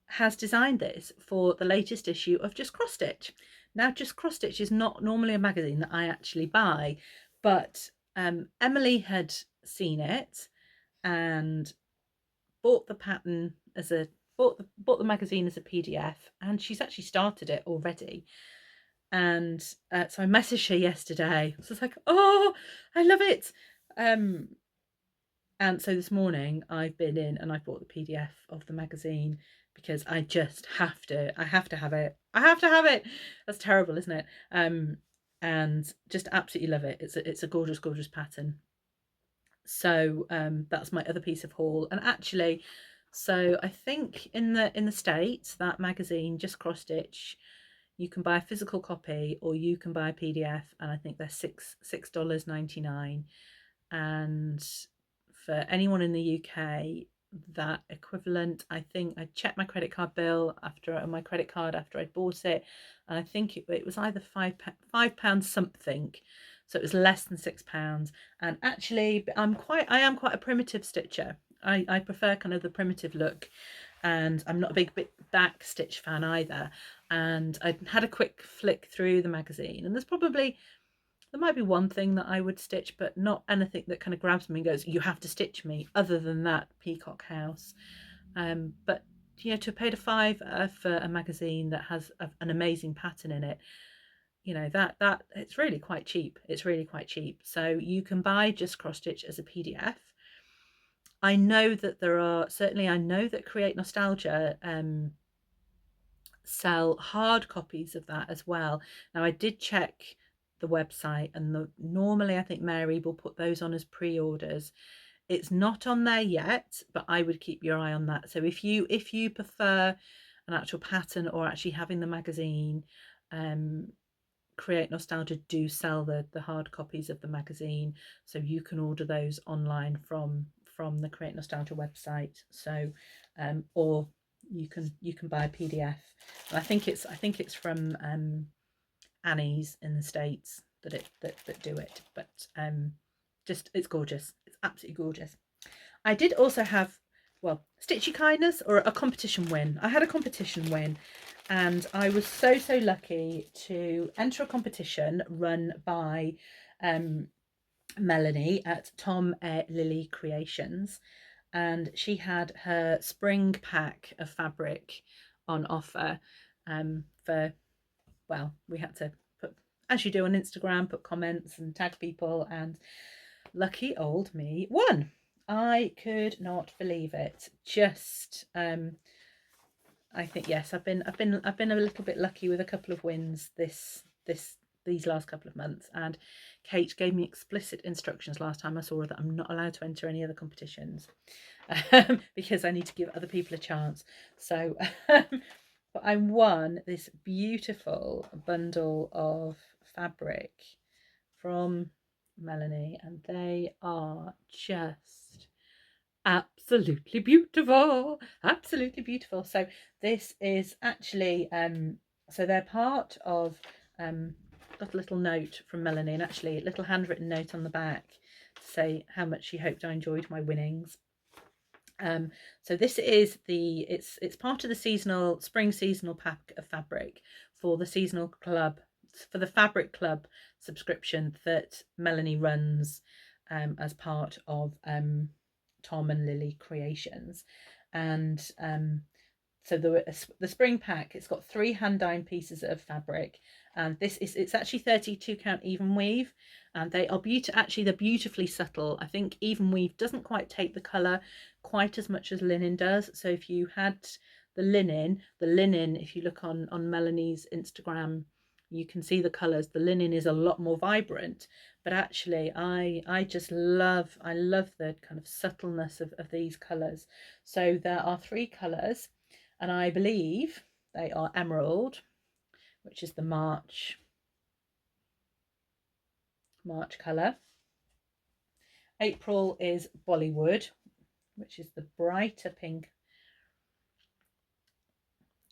has designed this for the latest issue of Just Cross Stitch. Now, Just Cross Stitch is not normally a magazine that I actually buy, but Emily had seen it and bought the pattern as a bought the magazine as a PDF, and she's actually started it already. And so I messaged her yesterday. So I was like, oh, I love it. And so this morning I've been in and I bought the PDF of the magazine because I just have to. I have to have it. I have to have it. That's terrible, isn't it? And just absolutely love it. It's a gorgeous, gorgeous pattern. So that's my other piece of haul. And actually, so I think in the States, that magazine, Just Cross Stitch, you can buy a physical copy or you can buy a PDF, and I think they're $6.99. And for anyone in the UK, that equivalent, I think I checked my credit card bill after I bought it, and I think it was either £5 something, so it was less than £6. And actually, I am quite a primitive stitcher. I prefer kind of the primitive look, and I'm not a big back stitch fan either. And I had a quick flick through the magazine, and there might be one thing that I would stitch, but not anything that kind of grabs me and goes, you have to stitch me, other than that peacock house. But you know, to have paid a £5 for a magazine that has an amazing pattern in it, you know, that it's really quite cheap. It's really quite cheap. So you can buy Just Cross Stitch as a PDF. I know that I know that Create Nostalgia sell hard copies of that as well. Now, I did check the website, and normally I think Mary will put those on as pre-orders. It's not on there yet, but I would keep your eye on that. So if you prefer an actual pattern or actually having the magazine, Create Nostalgia do sell the hard copies of the magazine, so you can order those online from the Create Nostalgia website. So or you can buy a PDF. And I think it's from Annie's in the States that do it. But just, it's gorgeous. It's absolutely gorgeous. I did also have, well, Stitchy Kindness, or a competition win. I had a competition win, and I was so lucky to enter a competition run by Melanie at Tom Lily Creations, and she had her spring pack of fabric on offer for, well, we had to put, as you do on Instagram, put comments and tag people, and lucky old me won. I could not believe it. Just I think, yes, I've been a little bit lucky with a couple of wins these last couple of months, and Kate gave me explicit instructions last time I saw her that I'm not allowed to enter any other competitions because I need to give other people a chance. So but I won this beautiful bundle of fabric from Melanie, and they are just absolutely beautiful, absolutely beautiful. So this is actually so they're part of got a little note from Melanie, and actually a little handwritten note on the back to say how much she hoped I enjoyed my winnings. So this is it's part of the spring seasonal pack of fabric for the seasonal club, for the fabric club subscription that Melanie runs as part of Tom and Lily Creations. And so the spring pack, it's got 3 hand-dyed pieces of fabric, and it's actually 32 count even weave, and they are actually they're beautifully subtle. I think even weave doesn't quite take the color quite as much as linen does. So if you had the linen, if you look on Melanie's Instagram, you can see the colors. The linen is a lot more vibrant, but actually I just love the kind of subtleness of these colors. So there are 3 colors, and I believe they are emerald, which is the March colour. April is Bollywood, which is the brighter pink.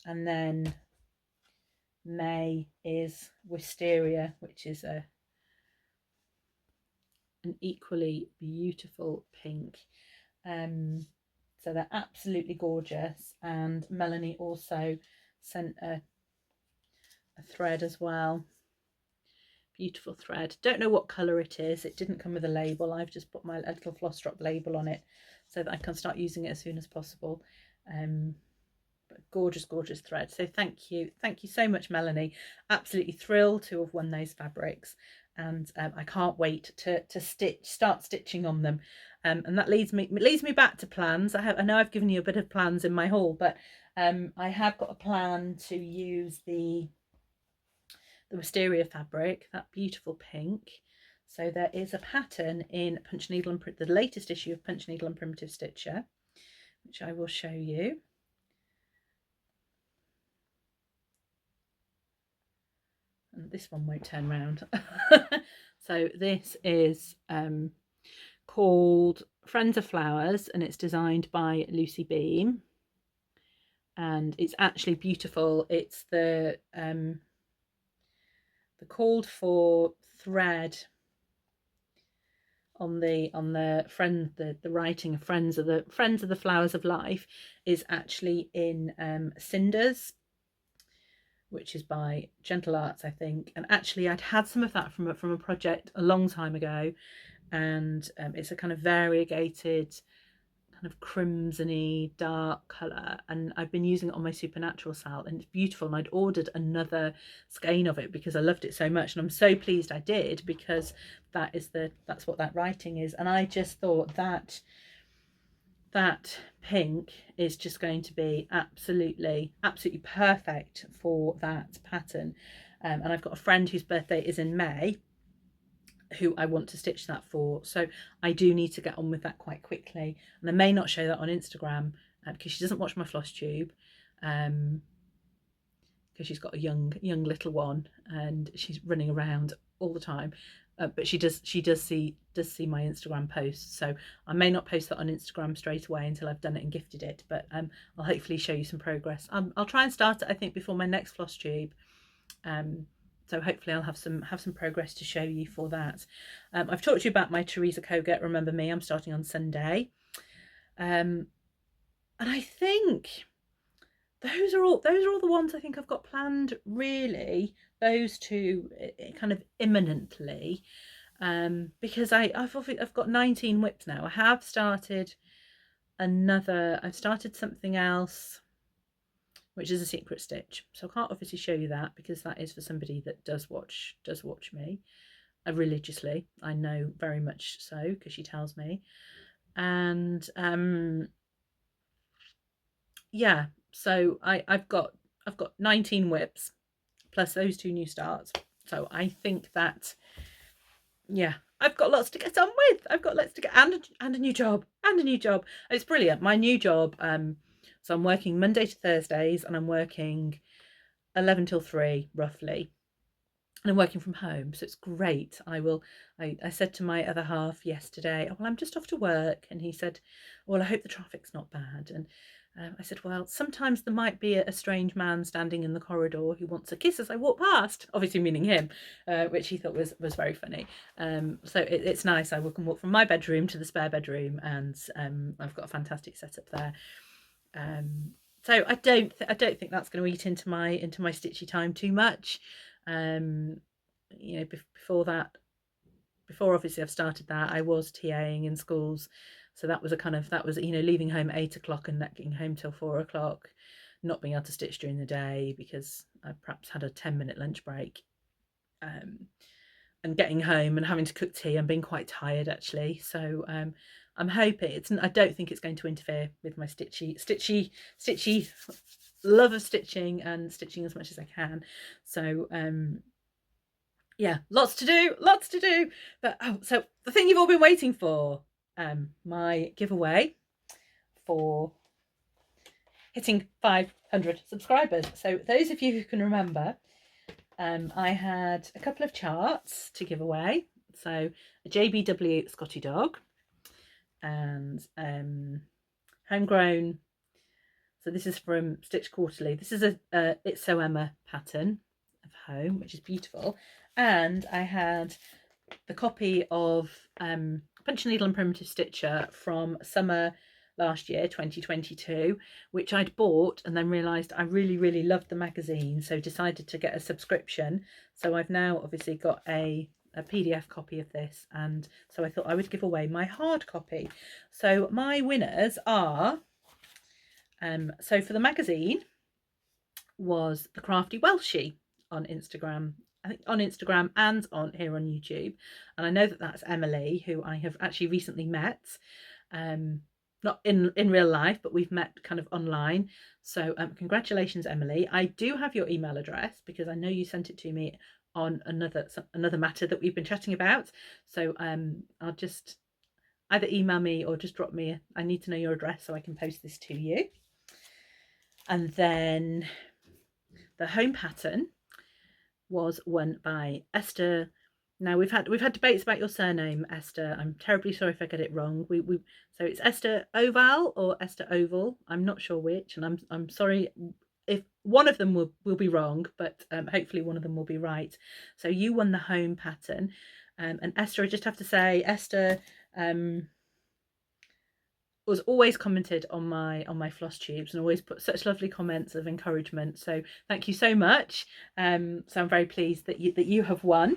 And then May is Wisteria, which is an equally beautiful pink. So So they're absolutely gorgeous. And Melanie also sent a thread as well. Beautiful thread. Don't know what colour it is. It didn't come with a label. I've just put my little floss drop label on it so that I can start using it as soon as possible. But gorgeous, gorgeous thread. So thank you so much, Melanie. Absolutely thrilled to have won those fabrics, and I can't wait to start stitching on them. And that leads me back to plans. I know I've given you a bit of plans in my haul, but I have got a plan to use the wisteria fabric, that beautiful pink. So there is a pattern in Punch Needle and the latest issue of Punch Needle and Primitive Stitcher, which I will show you. And this one won't turn round. So this is called Friends of Flowers, and it's designed by Lucy Beam, and it's actually beautiful. It's the called for thread on the writing of Friends of the Flowers of Life is actually in Cinders, which is by Gentle Arts, I think. And actually I'd had some of that from a project a long time ago, and it's a kind of variegated kind of crimsony dark colour, and I've been using it on my Supernatural salt, and it's beautiful. And I'd ordered another skein of it because I loved it so much, and I'm so pleased I did, because that's what that writing is. And I just thought that pink is just going to be absolutely perfect for that pattern. And I've got a friend whose birthday is in May who I want to stitch that for, so I do need to get on with that quite quickly. And I may not show that on Instagram because she doesn't watch my Flosstube, because she's got a young little one and she's running around all the time. But she does see my Instagram posts, so I may not post that on Instagram straight away until I've done it and gifted it, but I'll hopefully show you some progress. I'll try and start it, I think, before my next Flosstube. So hopefully I'll have some progress to show you for that. I've talked to you about my Teresa Koget Remember Me. I'm starting on Sunday, and I think those are all the ones I think I've got planned, really. Those two kind of imminently, because I've got 19 whips now. I have started I've started something else, which is a secret stitch, so I can't obviously show you that because that is for somebody that does watch me religiously. I know very much so, because she tells me. And yeah, so I've got 19 whips plus those 2 new starts, so I think that, yeah, I've got lots to get on with. I've got lots to get, and a new job, It's brilliant. My new job, so I'm working Monday to Thursdays, and I'm working 11 till 3 roughly, and I'm working from home, so it's great. I said to my other half yesterday, oh, well, I'm just off to work, and he said, well, I hope the traffic's not bad. And I said, well, sometimes there might be a strange man standing in the corridor who wants a kiss as I walk past, obviously meaning him, which he thought was very funny. So it's nice. I can walk from my bedroom to the spare bedroom, and I've got a fantastic setup there. So I don't think that's going to eat into my stitchy time too much. You know, before obviously I've started that, I was TAing in schools, so that was you know, leaving home 8 o'clock and not getting home till 4 o'clock, not being able to stitch during the day because I perhaps had a 10-minute lunch break, and getting home and having to cook tea and being quite tired actually. So I'm hoping I don't think it's going to interfere with my stitchy love of stitching and stitching as much as I can. So yeah, lots to do. But so the thing you've all been waiting for, my giveaway for hitting 500 subscribers. So those of you who can remember, I had a couple of charts to give away. So a JBW Scotty dog, and homegrown. So this is from Stitch Quarterly. This is a It's So Emma pattern of home, which is beautiful. And I had the copy of Punch Needle and Primitive Stitcher from Summer last year, 2022, which I'd bought and then realised I really loved the magazine, so decided to get a subscription. So I've now obviously got a PDF copy of this, and so I thought I would give away my hard copy. So my winners are, so for the magazine was the Crafty Welshie on Instagram. I think on Instagram and on here on YouTube. And I know that that's Emily, who I have actually recently met. Not in real life, but we've met kind of online. So congratulations, Emily. I do have your email address because I know you sent it to me on another matter that we've been chatting about. So I'll just either email me or just drop me I need to know your address so I can post this to you. And then the home pattern was won by Esther. Now we've had debates about your surname, Esther. I'm terribly sorry if I get it wrong. So it's Esther Oval or Esther Oval. I'm not sure which, and I'm sorry if one of them will be wrong, but hopefully one of them will be right. So you won the home pattern, and Esther, I just have to say, Esther was always commented on my floss tubes and always put such lovely comments of encouragement, so thank you so much. So I'm very pleased that you have won.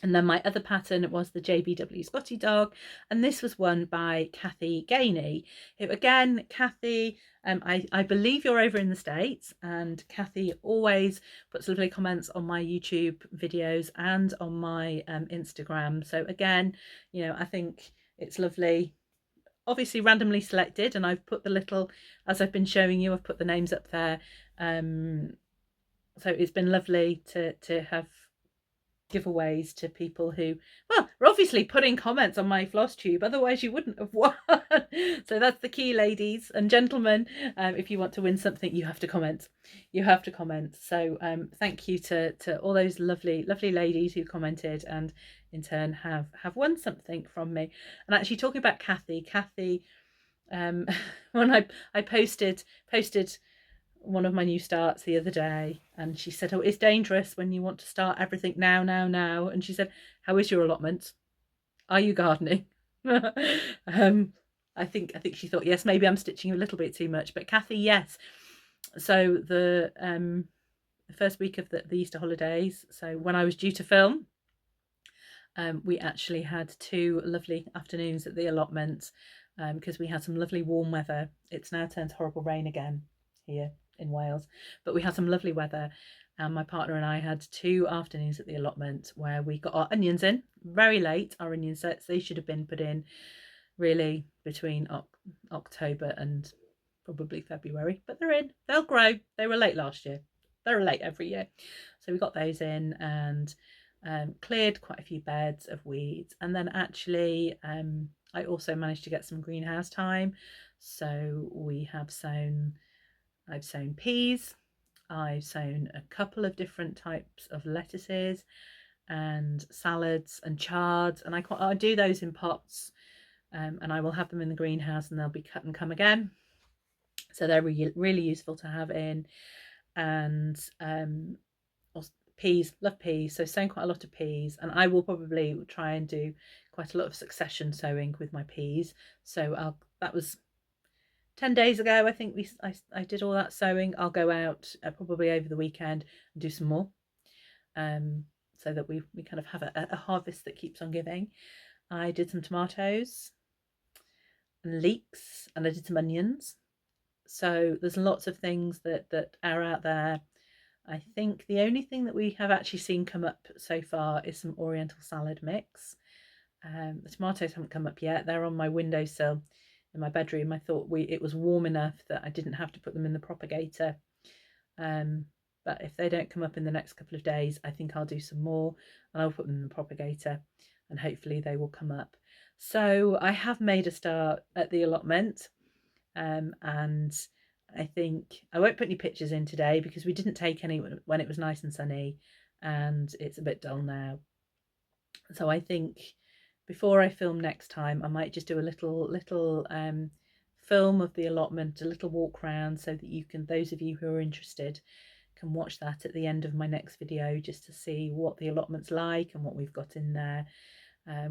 And then my other pattern was the JBW Scotty dog, and this was won by Kathy Gainey, who again, Kathy, I believe you're over in the States, and Kathy always puts lovely comments on my YouTube videos and on my Instagram. So again, you know, I think it's lovely. Obviously randomly selected, and I've put the little, as I've been showing you, I've put the names up there. So it's been lovely to have giveaways to people who, well, are obviously putting comments on my floss tube, otherwise you wouldn't have won. So that's the key, ladies and gentlemen. If you want to win something, you have to comment. You have to comment. So thank you to all those lovely ladies who commented and in turn have won something from me. And actually, talking about Kathy, when I posted one of my new starts the other day, and she said, oh, it's dangerous when you want to start everything now, and she said, how is your allotment? Are you gardening? I think she thought, yes, maybe I'm stitching a little bit too much, but Kathy, yes. So the first week of the Easter holidays, so when I was due to film, we actually had 2 lovely afternoons at the allotment, because we had some lovely warm weather. It's now turned horrible rain again here in Wales, but we had some lovely weather, and my partner and I had 2 afternoons at the allotment where we got our onions in very late. Our onion sets, they should have been put in really between October and probably February, but they're in, they'll grow. They were late last year, they're late every year, so we got those in and cleared quite a few beds of weeds. And then actually I also managed to get some greenhouse time, so we have I've sown peas, I've sown a couple of different types of lettuces and salads and chards, and I do those in pots, and I will have them in the greenhouse and they'll be cut and come again. So they're really useful to have in. And peas, love peas, so sown quite a lot of peas, and I will probably try and do quite a lot of succession sowing with my peas. So that was 10 days ago, I think I did all that sowing. I'll go out probably over the weekend and do some more, so that we kind of have a harvest that keeps on giving. I did some tomatoes and leeks, and I did some onions. So there's lots of things that are out there. I think the only thing that we have actually seen come up so far is some Oriental salad mix. The tomatoes haven't come up yet. They're on my windowsill in my bedroom. I thought it was warm enough that I didn't have to put them in the propagator. But if they don't come up in the next couple of days, I think I'll do some more and I'll put them in the propagator and hopefully they will come up. So I have made a start at the allotment, and I think I won't put any pictures in today because we didn't take any when it was nice and sunny, and it's a bit dull now. So I think before I film next time, I might just do a little film of the allotment, a little walk round, so that you can, those of you who are interested, can watch that at the end of my next video, just to see what the allotment's like and what we've got in there.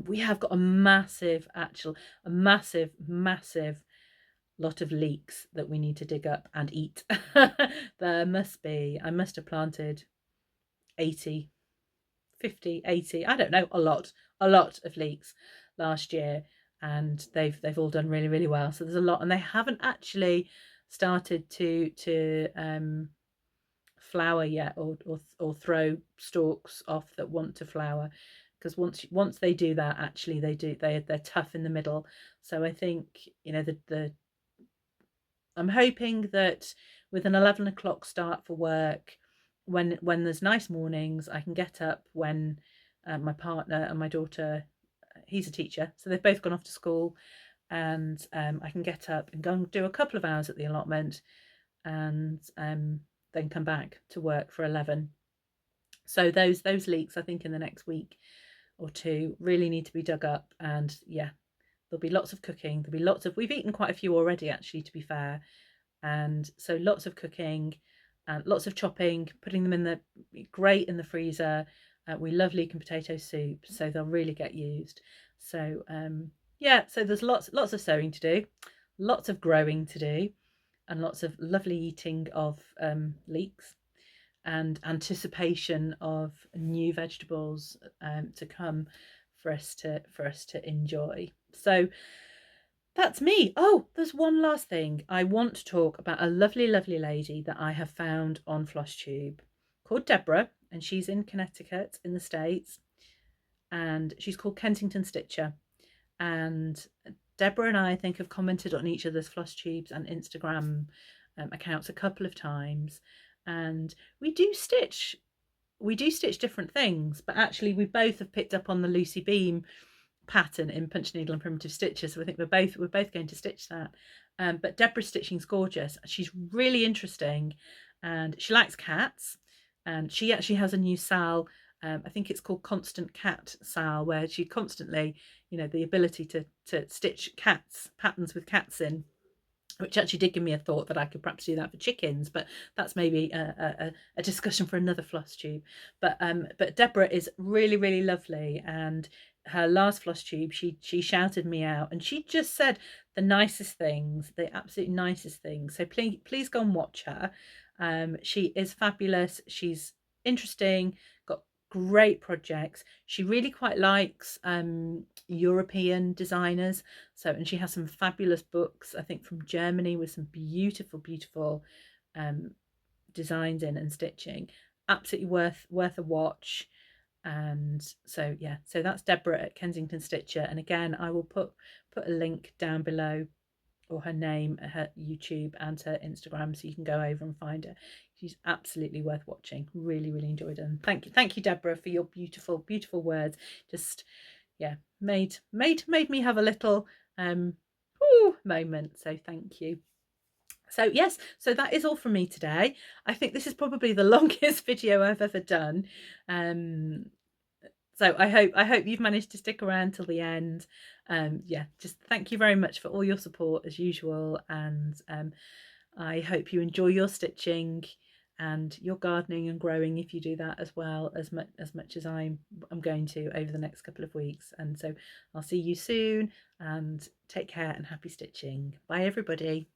We have got a massive lot of leeks that we need to dig up and eat. There must be, I must have planted 80, 50, 80, I don't know, a lot of leeks last year, and they've all done really, really well. So there's a lot, and they haven't actually started to flower yet, or throw stalks off that want to flower, because once they do that, actually they're tough in the middle. So I think, you know, the I'm hoping that with an 11 o'clock start for work, when there's nice mornings, I can get up when my partner and my daughter, he's a teacher, so they've both gone off to school, and I can get up and go and do a couple of hours at the allotment, and then come back to work for 11. So those leeks, I think in the next week or two, really need to be dug up, and yeah, there'll be lots of cooking. There'll be lots of, we've eaten quite a few already, actually, to be fair. And so lots of cooking and lots of chopping, putting them in the grate in the freezer. We love leek and potato soup, so they'll really get used. So yeah, so there's lots of sewing to do, lots of growing to do, and lots of lovely eating of leeks, and anticipation of new vegetables to come for us to enjoy. So that's me. Oh, there's one last thing. I want to talk about a lovely, lovely lady that I have found on Flosstube called Deborah, and she's in Connecticut in the States, and she's called Kensington Stitcher. And Deborah and I think have commented on each other's Flosstubes and Instagram accounts a couple of times, and we do stitch different things, but actually we both have picked up on the Lucy Beam pattern in Punch Needle and Primitive Stitches, so I think we're both going to stitch that. But Deborah's stitching's gorgeous. She's really interesting, and she likes cats, and she actually has a new SAL. I think it's called Constant Cat SAL, where she constantly, you know, the ability to stitch patterns with cats in, which actually did give me a thought that I could perhaps do that for chickens, but that's maybe a discussion for another Flosstube. But Deborah is really, really lovely, and her last Flosstube, she shouted me out, and she just said the nicest things, the absolute nicest things. So please go and watch her. She is fabulous. She's interesting, got great projects. She really quite likes European designers, so, and she has some fabulous books, I think from Germany, with some beautiful designs in and stitching. Absolutely worth a watch. And so yeah, so that's Deborah at Kensington Stitcher, and again I will put a link down below, or her name, her YouTube and her Instagram, so you can go over and find her. She's absolutely worth watching. Really, really enjoyed her. And thank you, Deborah, for your beautiful words. Just, yeah, made me have a little moment. So thank you. So yes, so that is all from me today. I think this is probably the longest video I've ever done. So I hope you've managed to stick around till the end. Yeah, just thank you very much for all your support as usual, and I hope you enjoy your stitching and your gardening and growing, if you do that as well, as much as I'm going to over the next couple of weeks. And so I'll see you soon, and take care and happy stitching. Bye everybody.